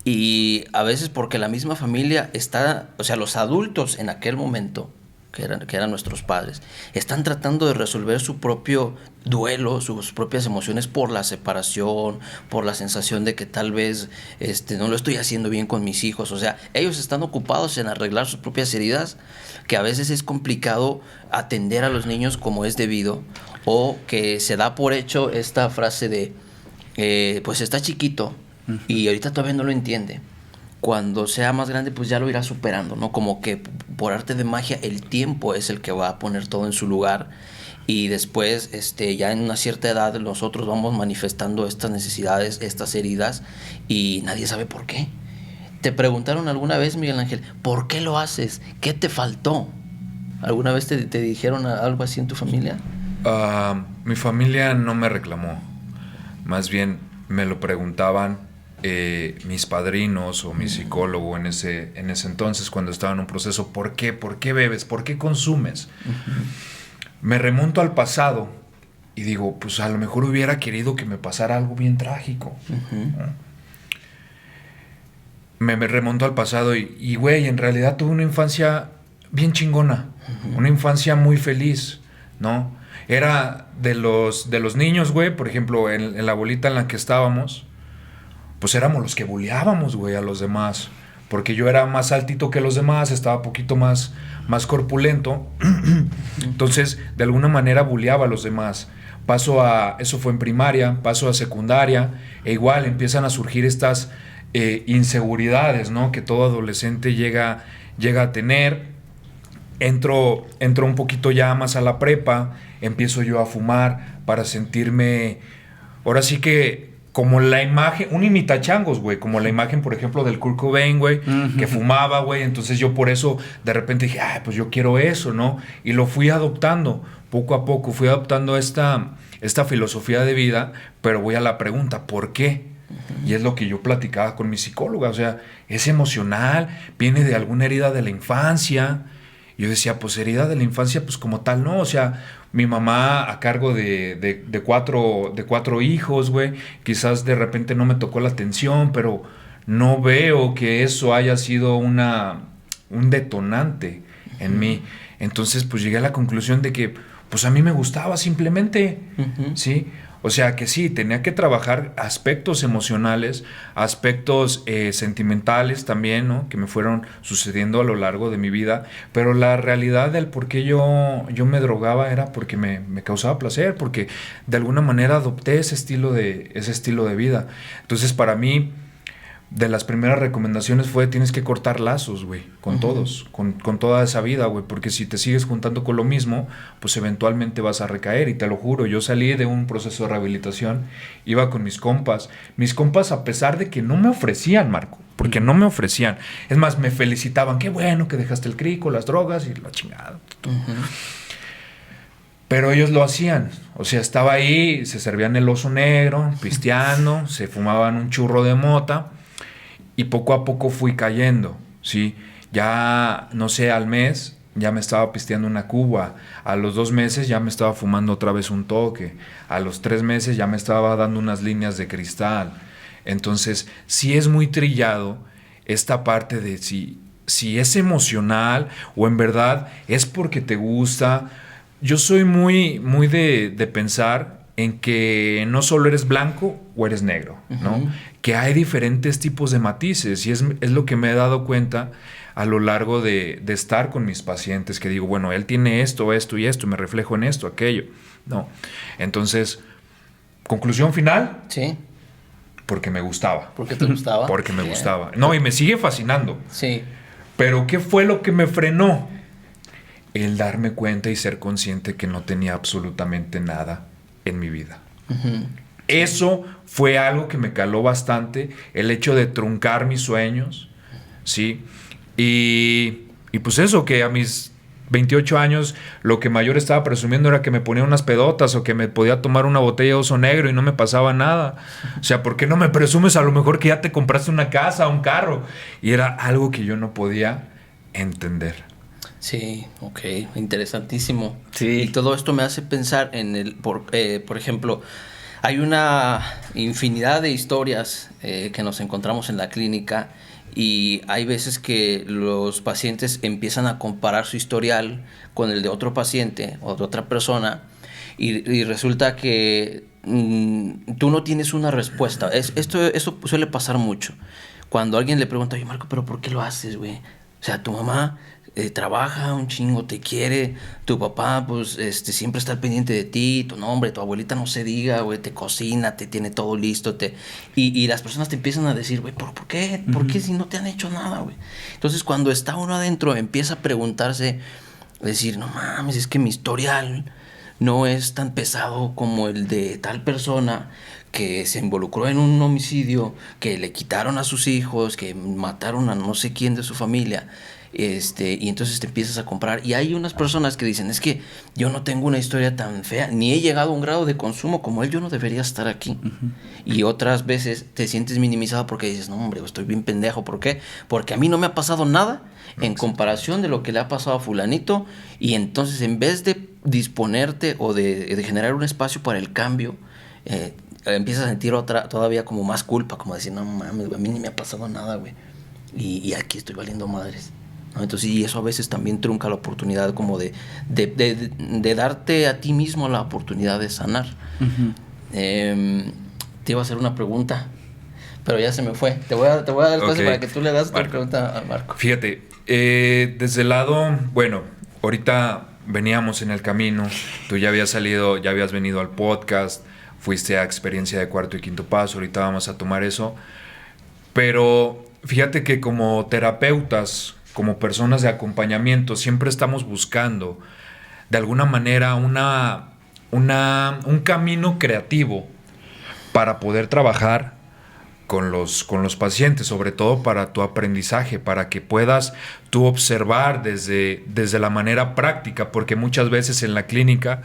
y a veces porque la misma familia está, o sea, los adultos en aquel momento, que eran nuestros padres, están tratando de resolver su propio duelo, sus propias emociones por la separación, por la sensación de que tal vez no lo estoy haciendo bien con mis hijos. O sea, ellos están ocupados en arreglar sus propias heridas, que a veces es complicado atender a los niños como es debido, o que se da por hecho esta frase de, pues está chiquito y ahorita todavía no lo entiende. Cuando sea más grande, pues ya lo irá superando, ¿no? Como que por arte de magia el tiempo es el que va a poner todo en su lugar y después, ya en una cierta edad nosotros vamos manifestando estas necesidades, estas heridas y nadie sabe por qué. ¿Te preguntaron alguna vez, Miguel Ángel, por qué lo haces? ¿Qué te faltó? ¿Alguna vez te dijeron algo así en tu familia? Mi familia no me reclamó, más bien me lo preguntaban mis padrinos o mi psicólogo en ese entonces cuando estaba en un proceso. ¿Por qué? ¿Por qué bebes? ¿Por qué consumes? Me remonto al pasado y digo, pues a lo mejor hubiera querido que me pasara algo bien trágico. ¿No? Me remonto al pasado y güey, en realidad tuve una infancia bien chingona, una infancia muy feliz, ¿no? Era de los niños, güey, por ejemplo, en la bolita en la que estábamos, pues éramos los que bulleábamos, güey, a los demás. Porque yo era más altito que los demás, estaba poquito más corpulento. Entonces, de alguna manera bulleaba a los demás. Eso fue en primaria, paso a secundaria, e igual empiezan a surgir estas inseguridades, ¿no? Que todo adolescente llega a tener. Entro un poquito ya más a la prepa, empiezo yo a fumar para sentirme, ahora sí que, como la imagen, un imitachangos, güey, como la imagen, por ejemplo, del Kurt Cobain, güey, que fumaba, güey, entonces yo por eso de repente dije, pues yo quiero eso, ¿no? Y lo fui adoptando, poco a poco, fui adoptando esta filosofía de vida, pero voy a la pregunta, ¿por qué? Y es lo que yo platicaba con mi psicóloga, o sea, es emocional, viene de alguna herida de la infancia. Yo decía, pues herida de la infancia, pues como tal, no, o sea, mi mamá a cargo de cuatro hijos, güey, quizás de repente no me tocó la atención, pero no veo que eso haya sido un detonante en mí. Entonces, pues llegué a la conclusión de que, pues a mí me gustaba simplemente, ¿sí? O sea que sí, tenía que trabajar aspectos emocionales, aspectos sentimentales también, ¿no? Que me fueron sucediendo a lo largo de mi vida, pero la realidad del por qué yo me drogaba era porque me causaba placer, porque de alguna manera adopté ese estilo de vida. Entonces para mí, de las primeras recomendaciones fue: tienes que cortar lazos, güey, con todos, con toda esa vida, güey, porque si te sigues juntando con lo mismo, pues eventualmente vas a recaer. Y te lo juro, yo salí de un proceso de rehabilitación, iba con mis compas, a pesar de que no me ofrecían, Marco, porque no me ofrecían, es más, me felicitaban: qué bueno que dejaste el crico, las drogas y la chingada. Pero ellos lo hacían, o sea, estaba ahí, se servían el oso negro, pisteando, se fumaban un churro de mota. Y poco a poco fui cayendo, ¿sí? Ya, no sé, al mes ya me estaba pisteando una cuba. A los 2 meses ya me estaba fumando otra vez un toque. A los 3 meses ya me estaba dando unas líneas de cristal. Entonces, sí es muy trillado esta parte de si es emocional o en verdad es porque te gusta. Yo soy muy de pensar en que no solo eres blanco o eres negro, ¿no? Que hay diferentes tipos de matices, y es lo que me he dado cuenta a lo largo de estar con mis pacientes, que digo, bueno, él tiene esto, esto y esto, me reflejo en esto, aquello, ¿no? Entonces, conclusión final. Sí. Porque me gustaba. ¿Por qué te gustaba? Porque me gustaba. No, y me sigue fascinando. Sí. Pero ¿qué fue lo que me frenó? El darme cuenta y ser consciente que no tenía absolutamente nada en mi vida. Eso fue algo que me caló bastante, el hecho de truncar mis sueños, ¿sí? Y pues eso, que a mis 28 años lo que mayor estaba presumiendo era que me ponía unas pedotas o que me podía tomar una botella de oso negro y no me pasaba nada. O sea, ¿por qué no me presumes a lo mejor que ya te compraste una casa, un carro? Y era algo que yo no podía entender. Sí, ok, interesantísimo. Sí. Y todo esto me hace pensar en por ejemplo, hay una infinidad de historias que nos encontramos en la clínica, y hay veces que los pacientes empiezan a comparar su historial con el de otro paciente o de otra persona, y resulta que tú no tienes una respuesta. Eso suele pasar mucho. Cuando alguien le pregunta: oye, Marco, ¿pero por qué lo haces, güey? O sea, tu mamá trabaja un chingo, te quiere, tu papá pues siempre está al pendiente de ti, tu nombre, tu abuelita no se diga, güey, te cocina, te tiene todo listo, y las personas te empiezan a decir: güey, ¿por qué? ¿Por qué si no te han hecho nada, güey? Entonces, cuando está uno adentro, empieza a preguntarse, decir: no mames, es que mi historial no es tan pesado como el de tal persona que se involucró en un homicidio, que le quitaron a sus hijos, que mataron a no sé quién de su familia. Y entonces te empiezas a comparar, y hay unas personas que dicen: es que yo no tengo una historia tan fea, ni he llegado a un grado de consumo como él, yo no debería estar aquí. Y otras veces te sientes minimizado porque dices: no, hombre, estoy bien pendejo. ¿Por qué? Porque a mí no me ha pasado nada en comparación de lo que le ha pasado a fulanito. Y entonces, en vez de disponerte o de generar un espacio para el cambio, empiezas a sentir todavía como más culpa, como decir: no mames, güey, a mí ni me ha pasado nada, güey, y aquí estoy valiendo madres, ¿no? Entonces, y eso a veces también trunca la oportunidad como de darte a ti mismo la oportunidad de sanar. Te iba a hacer una pregunta, pero ya se me fue. Te voy a dar el espacio para que tú le das tu pregunta a Marco. Fíjate, desde el lado, bueno, ahorita veníamos en el camino, tú ya habías venido al podcast, fuiste a experiencia de cuarto y quinto paso, ahorita vamos a tomar eso, pero fíjate que como terapeutas, como personas de acompañamiento, siempre estamos buscando de alguna manera un camino creativo para poder trabajar con los pacientes, sobre todo para tu aprendizaje, para que puedas tú observar desde la manera práctica, porque muchas veces en la clínica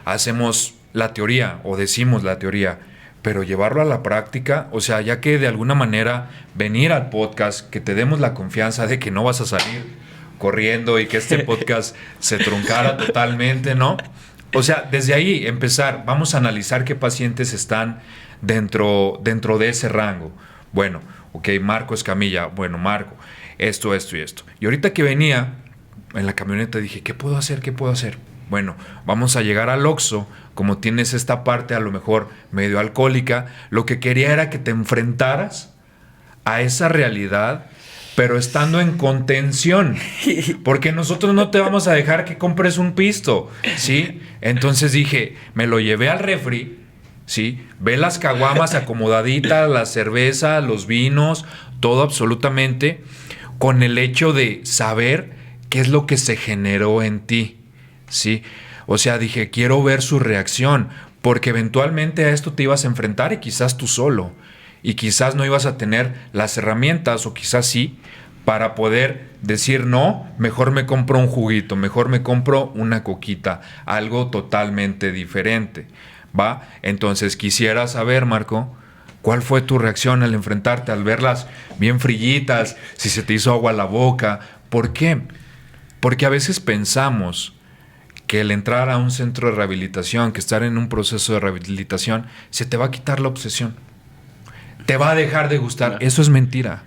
hacemos la teoría o decimos la teoría, pero llevarlo a la práctica, o sea, ya que de alguna manera venir al podcast, que te demos la confianza de que no vas a salir corriendo y que este podcast se truncara totalmente, ¿no? O sea, desde ahí empezar, vamos a analizar qué pacientes están dentro de ese rango. Bueno, ok, Marco Escamilla, bueno, Marco, esto y esto. Y ahorita que venía en la camioneta dije: ¿qué puedo hacer? Bueno, vamos a llegar al Oxxo. Como tienes esta parte a lo mejor medio alcohólica, lo que quería era que te enfrentaras a esa realidad, pero estando en contención, porque nosotros no te vamos a dejar que compres un pisto, ¿sí? Entonces dije, me lo llevé al refri, ¿sí? Ve las caguamas acomodaditas, la cerveza, los vinos, todo absolutamente, con el hecho de saber qué es lo que se generó en ti, ¿sí? O sea, dije, quiero ver su reacción, porque eventualmente a esto te ibas a enfrentar y quizás tú solo, y quizás no ibas a tener las herramientas, o quizás sí, para poder decir no, mejor me compro un juguito, mejor me compro una coquita, algo totalmente diferente, ¿va? Entonces quisiera saber, Marco, ¿cuál fue tu reacción al enfrentarte, al verlas bien frillitas, si se te hizo agua la boca? ¿Por qué? Porque a veces pensamos que el entrar a un centro de rehabilitación, que estar en un proceso de rehabilitación, se te va a quitar la obsesión. Te va a dejar de gustar. Eso es mentira.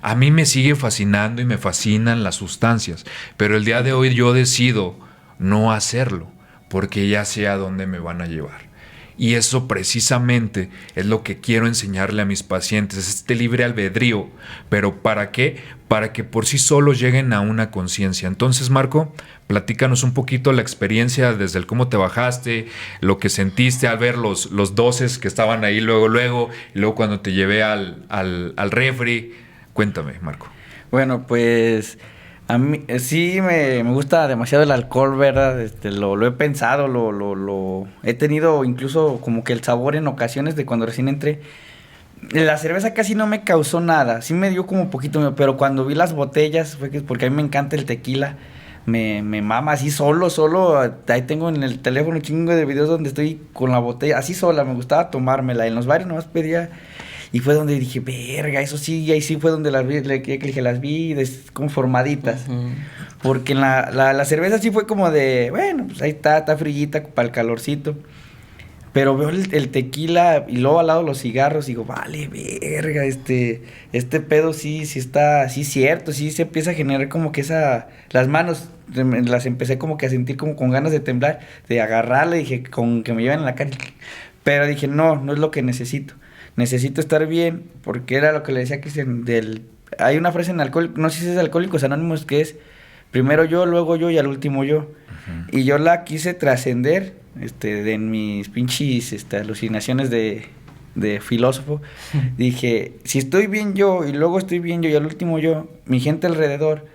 A mí me sigue fascinando y me fascinan las sustancias, pero el día de hoy yo decido no hacerlo, porque ya sé a dónde me van a llevar. Y eso precisamente es lo que quiero enseñarle a mis pacientes, este libre albedrío. ¿Pero para qué? Para que por sí solos lleguen a una conciencia. Entonces, Marco, platícanos un poquito la experiencia desde el cómo te bajaste, lo que sentiste al ver los doces que estaban ahí luego, y luego cuando te llevé al refri. Cuéntame, Marco. Bueno, pues a mí sí me gusta demasiado el alcohol, ¿verdad? Lo he pensado, lo he tenido incluso como que el sabor en ocasiones de cuando recién entré. La cerveza casi no me causó nada, sí me dio como poquito, pero cuando vi las botellas, porque a mí me encanta el tequila, me mama así solo, ahí tengo en el teléfono un chingo de videos donde estoy con la botella, así sola, me gustaba tomármela, en los bares nomás pedía. Y fue donde dije, verga, eso sí, ahí sí fue donde las vi, las vi conformaditas. Porque la cerveza sí fue como de, bueno, pues ahí está frillita para el calorcito. Pero veo el tequila y luego al lado los cigarros y digo, vale, verga, este pedo sí está, sí cierto, sí se empieza a generar como que las manos las empecé como que a sentir como con ganas de temblar, de agarrarle, dije, con que me lleven en la cara. Pero dije, no es lo que necesito. Necesito estar bien, porque era lo que le decía a Cristian, hay una frase en Alcohólicos, no sé si es de Alcohólicos Anónimos, que es primero yo, luego yo y al último yo. Uh-huh. Y yo la quise trascender, de mis pinches alucinaciones de filósofo. Uh-huh. Dije, si estoy bien yo y luego estoy bien yo y al último yo, mi gente alrededor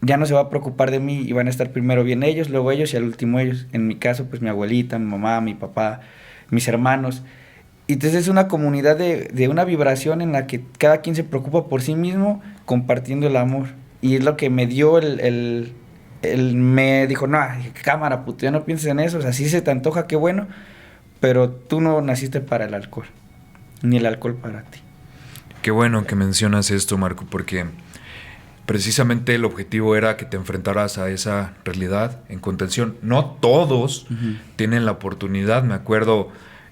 ya no se va a preocupar de mí y van a estar primero bien ellos, luego ellos y al último ellos. En mi caso, pues mi abuelita, mi mamá, mi papá, mis hermanos. Y entonces es una comunidad de una vibración en la que cada quien se preocupa por sí mismo compartiendo el amor. Y es lo que me dio me dijo, no, cámara, puto, ya no pienses en eso. O sea, sí se te antoja, qué bueno, pero tú no naciste para el alcohol, ni el alcohol para ti. Qué bueno que mencionas esto, Marco, porque precisamente el objetivo era que te enfrentaras a esa realidad en contención. No todos tienen la oportunidad. Me acuerdo,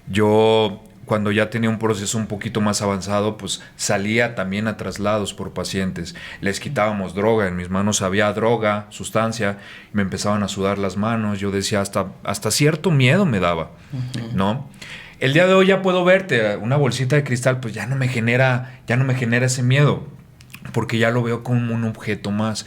yo cuando ya tenía un proceso un poquito más avanzado, pues salía también a traslados por pacientes. Les quitábamos droga, en mis manos había droga, sustancia, y me empezaban a sudar las manos. Yo decía, hasta cierto miedo me daba, ¿no? El día de hoy ya puedo verte, una bolsita de cristal, pues ya no me genera ese miedo, porque ya lo veo como un objeto más.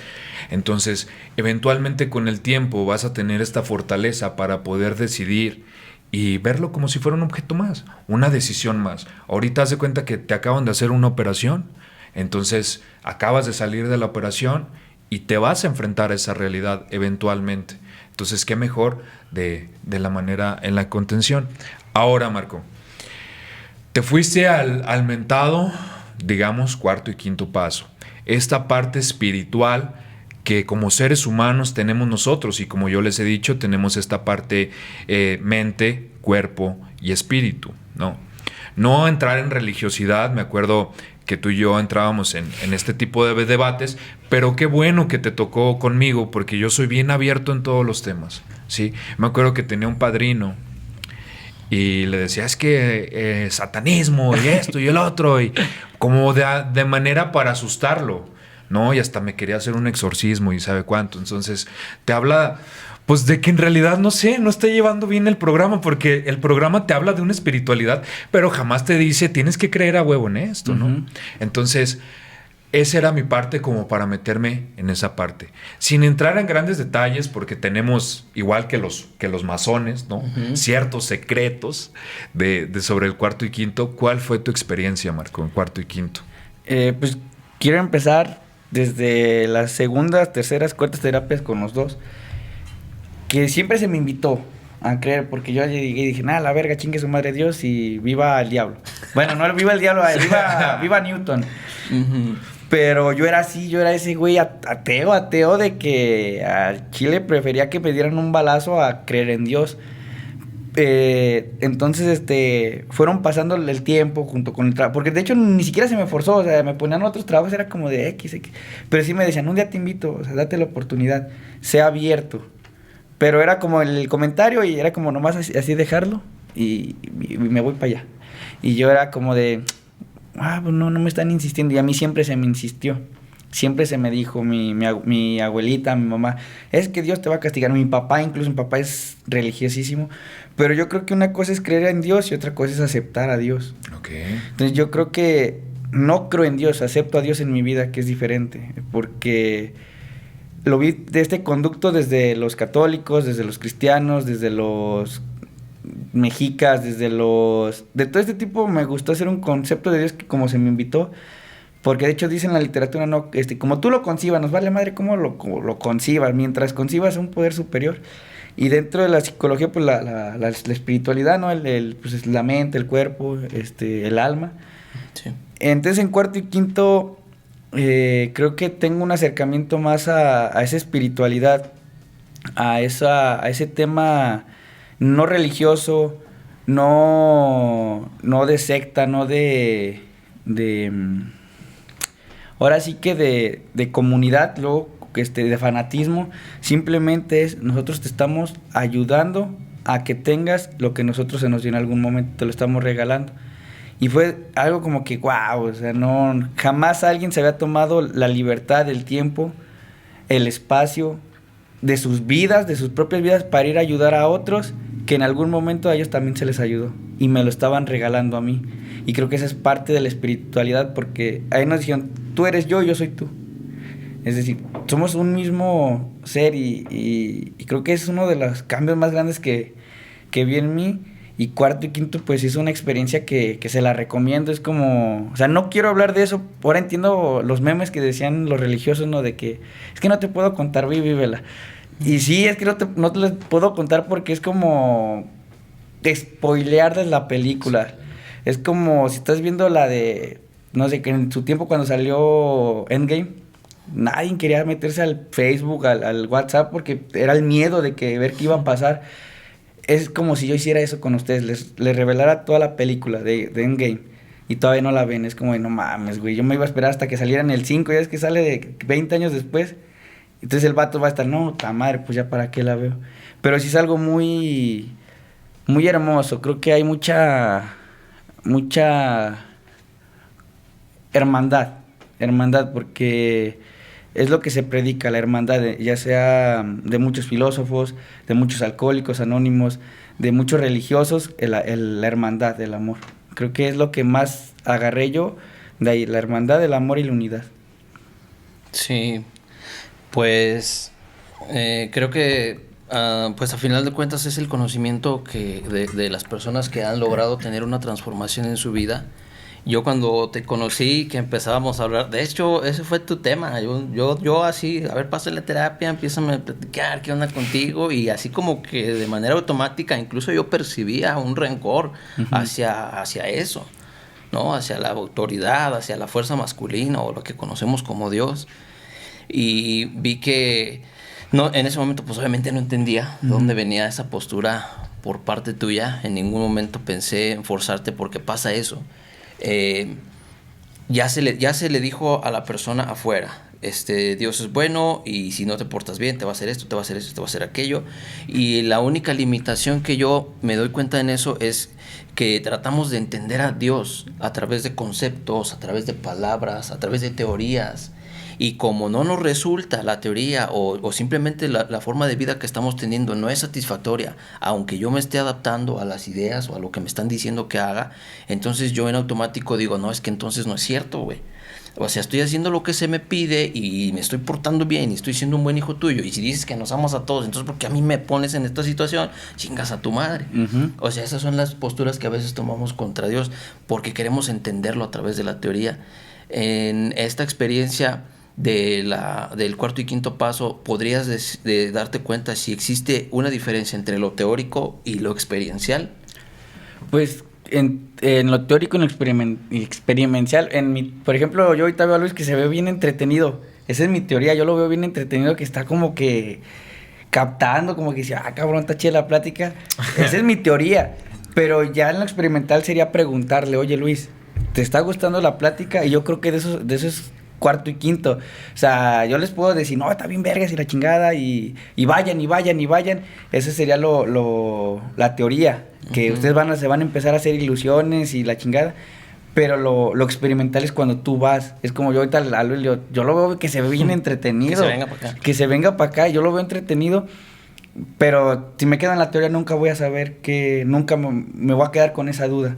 Entonces, eventualmente con el tiempo vas a tener esta fortaleza para poder decidir y verlo como si fuera un objeto más, una decisión más. Ahorita haz de cuenta que te acaban de hacer una operación, entonces acabas de salir de la operación y te vas a enfrentar a esa realidad eventualmente. Entonces, qué mejor de la manera en la contención. Ahora, Marco, te fuiste al mentado, digamos, cuarto y quinto paso. Esta parte espiritual que como seres humanos tenemos nosotros, y como yo les he dicho, tenemos esta parte mente, cuerpo y espíritu, ¿no? No entrar en religiosidad, me acuerdo que tú y yo entrábamos en este tipo de debates, pero qué bueno que te tocó conmigo, porque yo soy bien abierto en todos los temas, ¿sí? Me acuerdo que tenía un padrino y le decía, es que satanismo y esto y el otro, y como de manera para asustarlo, ¿no? Y hasta me quería hacer un exorcismo y sabe cuánto. Entonces te habla, pues, de que en realidad, no sé, no está llevando bien el programa, porque el programa te habla de una espiritualidad, pero jamás te dice, tienes que creer a huevo en esto, ¿no? Entonces, Esa era mi parte como para meterme en esa parte. Sin entrar en grandes detalles, porque tenemos, igual que los masones, ¿no? Ciertos secretos de sobre el cuarto y quinto. ¿Cuál fue tu experiencia, Marco, en cuarto y quinto? Pues quiero empezar desde las segundas, terceras, cuartas terapias con los dos. Que siempre se me invitó a creer, porque yo llegué y dije, nada, la verga, chingue su madre Dios y viva el diablo. Bueno, no viva el diablo, viva Newton. Pero yo era así, yo era ese güey ateo de que al Chile prefería que me dieran un balazo a creer en Dios. Entonces, fueron pasando el tiempo junto con el trabajo, porque de hecho ni siquiera se me forzó, o sea, me ponían otros trabajos, era como de X, pero sí me decían, un día te invito, o sea, date la oportunidad, sea abierto. Pero era como el comentario y era como nomás así dejarlo y me voy para allá. Y yo era como de, pues no me están insistiendo. Y a mí siempre se me insistió. Siempre se me dijo mi abuelita, mi mamá, es que Dios te va a castigar. Mi papá es religiosísimo. Pero yo creo que una cosa es creer en Dios y otra cosa es aceptar a Dios. Okay. Entonces yo creo que no creo en Dios, acepto a Dios en mi vida, que es diferente. Porque lo vi de este conducto desde los católicos, desde los cristianos, desde los mexicas, de todo este tipo. Me gustó hacer un concepto de Dios que como se me invitó, porque de hecho dice en la literatura, no, como tú lo concibas, nos vale madre cómo lo concibas, mientras concibas un poder superior. Y dentro de la psicología, pues la espiritualidad, ¿no? Pues es la mente, el cuerpo, el alma. Sí. Entonces en cuarto y quinto creo que tengo un acercamiento más a esa espiritualidad, a ese tema no religioso, no de secta, no de ahora sí que de comunidad, luego de fanatismo. Simplemente nosotros te estamos ayudando a que tengas lo que nosotros se nos dio en algún momento, te lo estamos regalando. Y fue algo como que, wow, o sea, jamás alguien se había tomado la libertad, el tiempo, el espacio de sus vidas, de sus propias vidas, para ir a ayudar a otros, que en algún momento a ellos también se les ayudó. Y me lo estaban regalando a mí. Y creo que esa es parte de la espiritualidad, porque ahí nos dijeron, tú eres yo soy tú. Es decir, somos un mismo ser y creo que es uno de los cambios más grandes que vi en mí. Y cuarto y quinto, pues es una experiencia que se la recomiendo. Es como, o sea, no quiero hablar de eso. Ahora entiendo los memes que decían los religiosos, ¿no? De que es que no te puedo contar, vívela. Y sí, es que no te les puedo contar porque es como spoilear de la película. Es como si estás viendo la de, no sé, que en su tiempo cuando salió Endgame, nadie quería meterse al Facebook, al WhatsApp, porque era el miedo de ver qué iba a pasar. Es como si yo hiciera eso con ustedes, les revelara toda la película de Endgame y todavía no la ven. Es como de, no mames, güey, yo me iba a esperar hasta que saliera en el 5, ya es que sale de 20 años después. Entonces el vato va a estar, no, ta madre, pues ya para qué la veo. Pero sí es algo muy, muy hermoso. Creo que hay mucha hermandad, porque es lo que se predica, la hermandad, ya sea de muchos filósofos, de muchos alcohólicos anónimos, de muchos religiosos, la hermandad, el amor. Creo que es lo que más agarré yo de ahí, la hermandad, el amor y la unidad. Sí, pues creo que pues a final de cuentas es el conocimiento de las personas que han logrado tener una transformación en su vida. Yo cuando te conocí, que empezábamos a hablar, de hecho, ese fue tu tema. Yo así, a ver, pásale terapia, empiézame a platicar, ¿qué onda contigo? Y así como que de manera automática, incluso yo percibía un rencor hacia eso, ¿no? Hacia la autoridad, hacia la fuerza masculina o lo que conocemos como Dios. Y vi que, no, en ese momento, pues obviamente no entendía de dónde venía esa postura por parte tuya. En ningún momento pensé en forzarte porque pasa eso. Ya se le dijo a la persona afuera, Dios es bueno y si no te portas bien te va a hacer esto, te va a hacer eso, te va a hacer aquello. Y la única limitación que yo me doy cuenta en eso es que tratamos de entender a Dios a través de conceptos, a través de palabras, a través de teorías. Y como no nos resulta la teoría o simplemente la forma de vida que estamos teniendo no es satisfactoria, aunque yo me esté adaptando a las ideas o a lo que me están diciendo que haga, entonces yo en automático digo, no, es que entonces no es cierto, güey. O sea, estoy haciendo lo que se me pide y me estoy portando bien y estoy siendo un buen hijo tuyo. Y si dices que nos amas a todos, entonces ¿por qué a mí me pones en esta situación? Chingas a tu madre. O sea, esas son las posturas que a veces tomamos contra Dios porque queremos entenderlo a través de la teoría. En esta experiencia del cuarto y quinto paso, ¿podrías darte cuenta si existe una diferencia entre lo teórico y lo experiencial? Pues en lo teórico y en lo experiencial, por ejemplo, yo ahorita veo a Luis que se ve bien entretenido. Esa es mi teoría, yo lo veo bien entretenido, que está como que captando, como que dice, cabrón, está chida la plática. Esa es mi teoría. Pero ya en lo experimental sería preguntarle, oye Luis, ¿te está gustando la plática? Y yo creo que de eso es cuarto y quinto. O sea, yo les puedo decir, no, está bien vergas y la chingada, y vayan, y vayan, y vayan. Esa sería la teoría, que ustedes se van a empezar a hacer ilusiones y la chingada. Pero lo experimental es cuando tú vas. Es como yo ahorita a Luis, yo lo veo que se ve bien entretenido. Que se venga para acá. Que se venga para acá, yo lo veo entretenido. Pero si me quedo en la teoría nunca voy a saber nunca me voy a quedar con esa duda.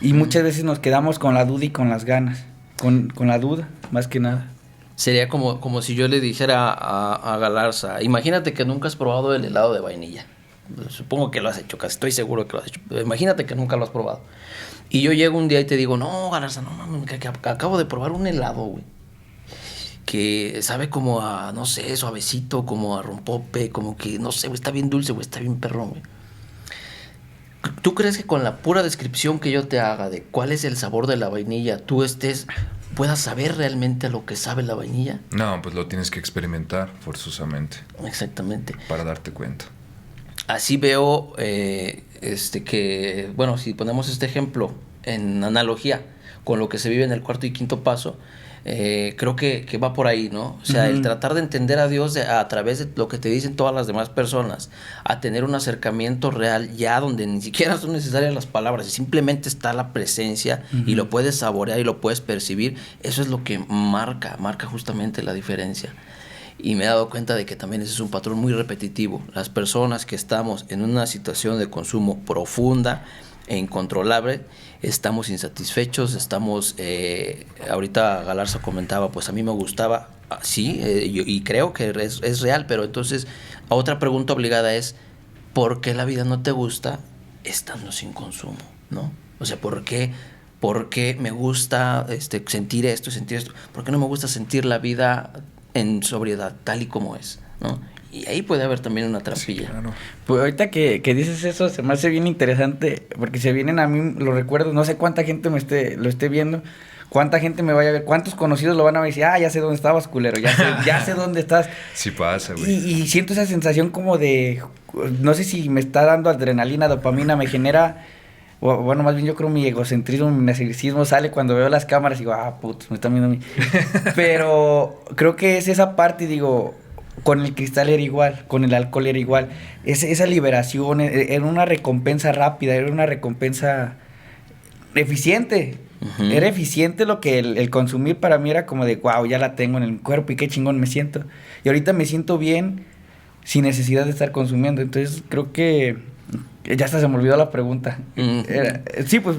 Y muchas veces nos quedamos con la duda y con las ganas. Con la duda, más que nada. Sería como si yo le dijera a Galarza, imagínate que nunca has probado el helado de vainilla. Supongo que lo has hecho, casi estoy seguro que lo has hecho. Pero imagínate que nunca lo has probado. Y yo llego un día y te digo, no, Galarza, no mames, que acabo de probar un helado, güey. Que sabe como a, no sé, suavecito, como a rompope, como que, no sé, güey, está bien dulce, güey, está bien perrón, güey. ¿Tú crees que con la pura descripción que yo te haga de cuál es el sabor de la vainilla, puedas saber realmente a lo que sabe la vainilla? No, pues lo tienes que experimentar forzosamente. Exactamente. Para darte cuenta. Así veo que, bueno, si ponemos este ejemplo en analogía con lo que se vive en el cuarto y quinto paso, creo que va por ahí, ¿no? O sea, el tratar de entender a Dios a través de lo que te dicen todas las demás personas, a tener un acercamiento real ya donde ni siquiera son necesarias las palabras, simplemente está la presencia y lo puedes saborear y lo puedes percibir. Eso es lo que marca justamente la diferencia. Y me he dado cuenta de que también ese es un patrón muy repetitivo. Las personas que estamos en una situación de consumo profunda e incontrolable, estamos insatisfechos, ahorita Galarza comentaba, pues a mí me gustaba, sí, y creo que es real, pero entonces otra pregunta obligada es, ¿por qué la vida no te gusta estando sin consumo? ¿No? O sea, ¿por qué me gusta sentir esto? ¿Por qué no me gusta sentir la vida en sobriedad, tal y como es? ¿No? Y ahí puede haber también una trampilla. Sí, claro. Pues ahorita que dices eso, se me hace bien interesante, porque se vienen a mí los recuerdos, no sé cuánta gente lo esté viendo, cuánta gente me vaya a ver, cuántos conocidos lo van a ver y decir, ya sé dónde estabas, culero, ya sé dónde estás. Sí pasa, güey. Y siento esa sensación como de, no sé si me está dando adrenalina, dopamina, me genera, bueno, más bien yo creo mi egocentrismo, mi narcisismo sale cuando veo las cámaras y digo, putos, me están viendo a mí. Pero creo que es esa parte y digo, con el cristal era igual, con el alcohol era igual. Esa liberación era una recompensa rápida, era una recompensa eficiente. Uh-huh. Era eficiente lo que el consumir para mí era como de, wow, ya la tengo en el cuerpo y qué chingón me siento. Y ahorita me siento bien sin necesidad de estar consumiendo. Entonces creo que ya hasta se me olvidó la pregunta. Uh-huh. Sí, pues,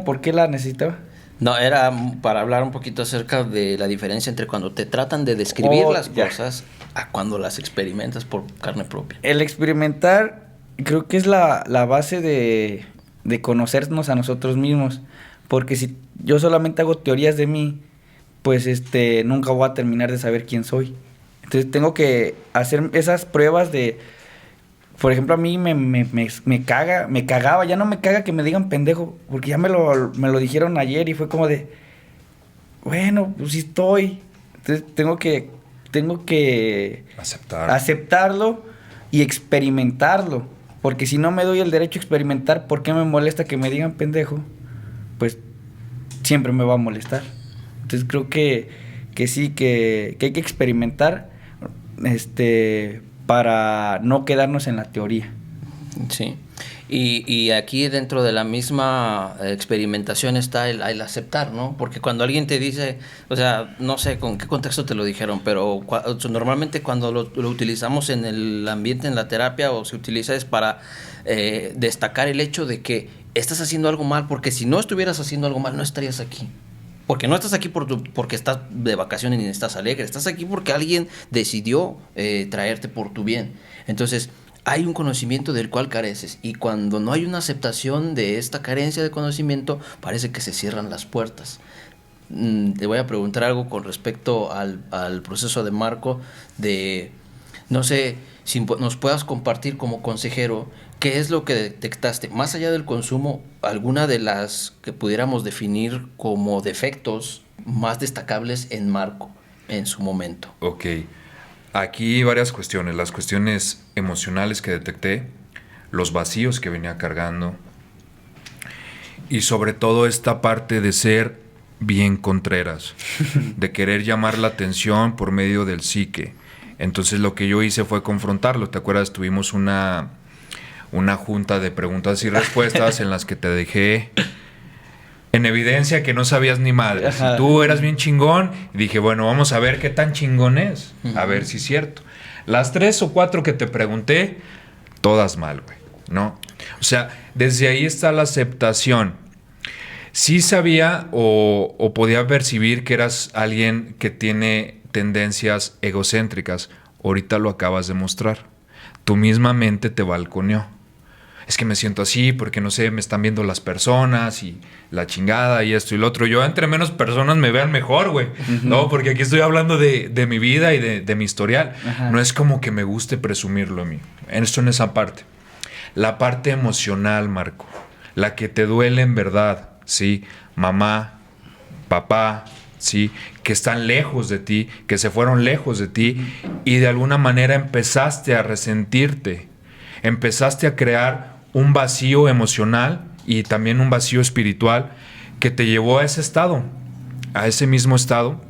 ¿por qué la necesitaba? No, era para hablar un poquito acerca de la diferencia entre cuando te tratan de describir las cosas a cuando las experimentas por carne propia. El experimentar creo que es la base de conocernos a nosotros mismos. Porque si yo solamente hago teorías de mí, pues nunca voy a terminar de saber quién soy. Entonces tengo que hacer esas pruebas de... Por ejemplo, a mí me cagaba, ya no me caga que me digan pendejo, porque ya me lo dijeron ayer y fue como de, bueno, pues sí estoy. Entonces tengo que aceptarlo y experimentarlo, porque si no me doy el derecho a experimentar, ¿por qué me molesta que me digan pendejo? Pues siempre me va a molestar. Entonces creo que sí, que hay que experimentar, para no quedarnos en la teoría. Sí. Y aquí dentro de la misma experimentación está el aceptar, ¿no? Porque cuando alguien te dice, o sea, no sé con qué contexto te lo dijeron, pero normalmente cuando lo utilizamos en el ambiente, en la terapia, o se utiliza es para destacar el hecho de que estás haciendo algo mal, porque si no estuvieras haciendo algo mal, no estarías aquí. Porque no estás aquí porque estás de vacaciones ni estás alegre. Estás aquí porque alguien decidió traerte por tu bien. Entonces, hay un conocimiento del cual careces. Y cuando no hay una aceptación de esta carencia de conocimiento, parece que se cierran las puertas. Te voy a preguntar algo con respecto al proceso de Marco. No sé si nos puedas compartir como consejero qué es lo que detectaste, más allá del consumo, alguna de las que pudiéramos definir como defectos más destacables en Marco en su momento. Ok, aquí varias cuestiones, las cuestiones emocionales que detecté, los vacíos que venía cargando y sobre todo esta parte de ser bien contreras, de querer llamar la atención por medio del psique. Entonces lo que yo hice fue confrontarlo. ¿Te acuerdas? Tuvimos una junta de preguntas y respuestas en las que te dejé en evidencia que no sabías ni madre. Si tú eras bien chingón, y dije, bueno, vamos a ver qué tan chingón es, a ver si es cierto. Las 3 o 4 que te pregunté, todas mal, güey, ¿no? O sea, desde ahí está la aceptación. Sí sabía o podía percibir que eras alguien que tiene tendencias egocéntricas. Ahorita lo acabas de mostrar. Tu misma mente te balconeó. Es que me siento así porque, no sé, me están viendo las personas y la chingada y esto y lo otro. Yo entre menos personas me vean mejor, güey. No, porque aquí estoy hablando de mi vida y de mi historial. No es como que me guste presumirlo a mí. Esto en esa parte. La parte emocional, Marco. La que te duele en verdad, ¿sí? Mamá, papá, ¿sí? Que están lejos de ti, que se fueron lejos de ti y de alguna manera empezaste a resentirte. Empezaste a crear un vacío emocional y también un vacío espiritual que te llevó a ese estado, a ese mismo estado.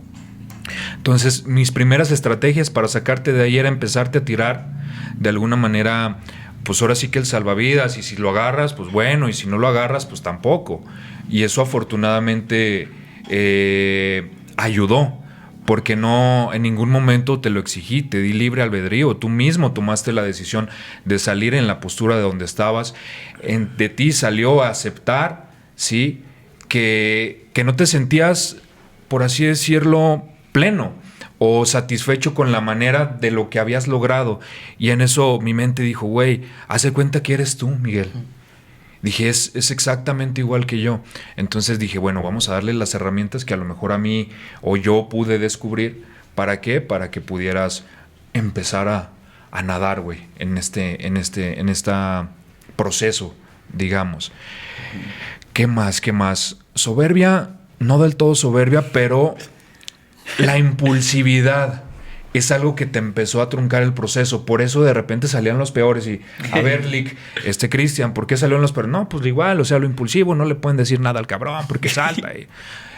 Entonces, mis primeras estrategias para sacarte de ahí era empezarte a tirar de alguna manera, pues ahora sí que el salvavidas, y si lo agarras, pues bueno, y si no lo agarras, pues tampoco. Y eso afortunadamente ayudó, porque no en ningún momento te lo exigí, te di libre albedrío, tú mismo tomaste la decisión de salir en la postura de donde estabas, de ti salió a aceptar, ¿sí? Que no te sentías, por así decirlo, pleno o satisfecho con la manera de lo que habías logrado, y en eso mi mente dijo, güey, haz de cuenta que eres tú, Miguel. Dije, es exactamente igual que yo. Entonces dije, bueno, vamos a darle las herramientas que a lo mejor a mí o yo pude descubrir. ¿Para qué? Para que pudieras empezar a nadar, güey, en este proceso, digamos. ¿Qué más? Soberbia, no del todo soberbia, pero la impulsividad es algo que te empezó a truncar el proceso. Por eso de repente salían los peores. Y, a ver, Lick, Cristian, ¿por qué salieron los peores? No, pues igual, o sea, lo impulsivo, no le pueden decir nada al cabrón porque salta.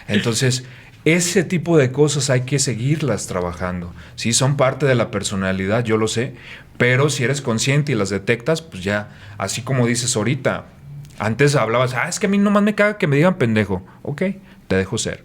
Entonces, ese tipo de cosas hay que seguirlas trabajando. Sí, son parte de la personalidad, yo lo sé, pero si eres consciente y las detectas, pues ya, así como dices ahorita, antes hablabas, es que a mí nomás me caga que me digan pendejo. Ok, te dejo ser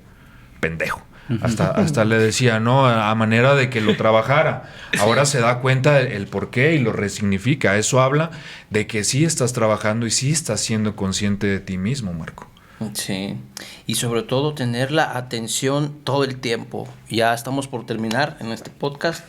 pendejo. Hasta le decía, ¿no? A manera de que lo trabajara. Ahora se da cuenta el por qué y lo resignifica. Eso habla de que sí estás trabajando y sí estás siendo consciente de ti mismo, Marco. Sí, y sobre todo tener la atención todo el tiempo. Ya estamos por terminar en este podcast.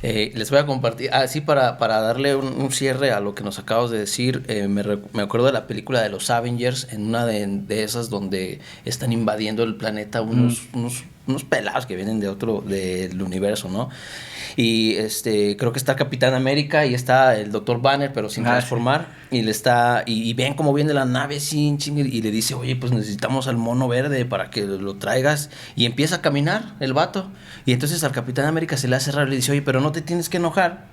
Les voy a compartir, así para darle un cierre a lo que nos acabas de decir. Me acuerdo de la película de los Avengers, en una de esas donde están invadiendo el planeta unos pelados que vienen del universo, ¿no? Y creo que está Capitán América y está el Dr. Banner, pero sin transformar. Sí. Y ven cómo viene la nave sin chingue, y le dice, oye, pues necesitamos al mono verde para que lo traigas. Y empieza a caminar el vato. Y entonces al Capitán América se le hace raro y le dice, oye, pero no te tienes que enojar.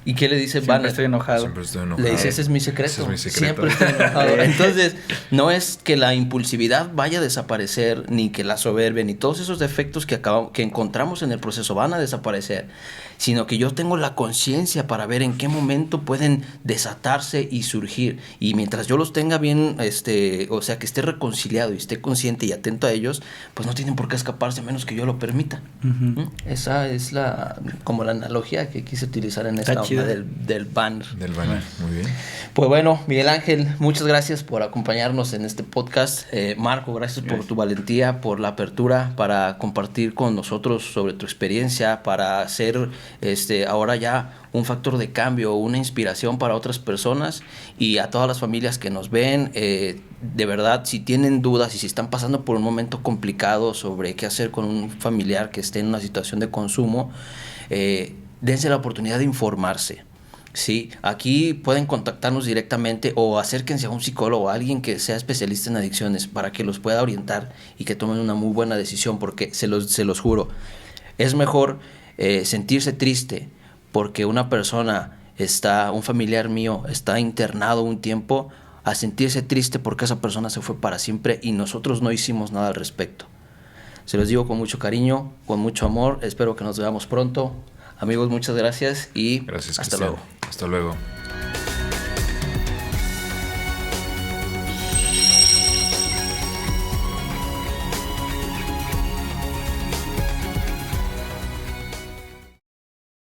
¿Y qué le dice Banner? Siempre estoy enojado. Le dice, ese es mi secreto. Siempre estoy enojado. Entonces, no es que la impulsividad vaya a desaparecer, ni que la soberbia, ni todos esos defectos que encontramos en el proceso van a desaparecer, sino que yo tengo la conciencia para ver en qué momento pueden desatarse y surgir. Y mientras yo los tenga bien, o sea, que esté reconciliado y esté consciente y atento a ellos, pues no tienen por qué escaparse a menos que yo lo permita. Esa es como la analogía que quise utilizar en esta chido. del banner. Del banner, muy bien. Pues bueno, Miguel Ángel, muchas gracias por acompañarnos en este podcast. Marco, gracias por tu valentía, por la apertura para compartir con nosotros sobre tu experiencia, para ser ahora ya un factor de cambio, una inspiración para otras personas y a todas las familias que nos ven. De verdad, si tienen dudas y si están pasando por un momento complicado sobre qué hacer con un familiar que esté en una situación de consumo, dense la oportunidad de informarse. Sí, aquí pueden contactarnos directamente o acérquense a un psicólogo o a alguien que sea especialista en adicciones para que los pueda orientar y que tomen una muy buena decisión, porque se los juro, es mejor sentirse triste porque una persona un familiar mío está internado un tiempo, a sentirse triste porque esa persona se fue para siempre y nosotros no hicimos nada al respecto. Se los digo con mucho cariño, con mucho amor, espero que nos veamos pronto. Amigos, muchas gracias y Gracias, hasta Cristian. luego. Hasta luego.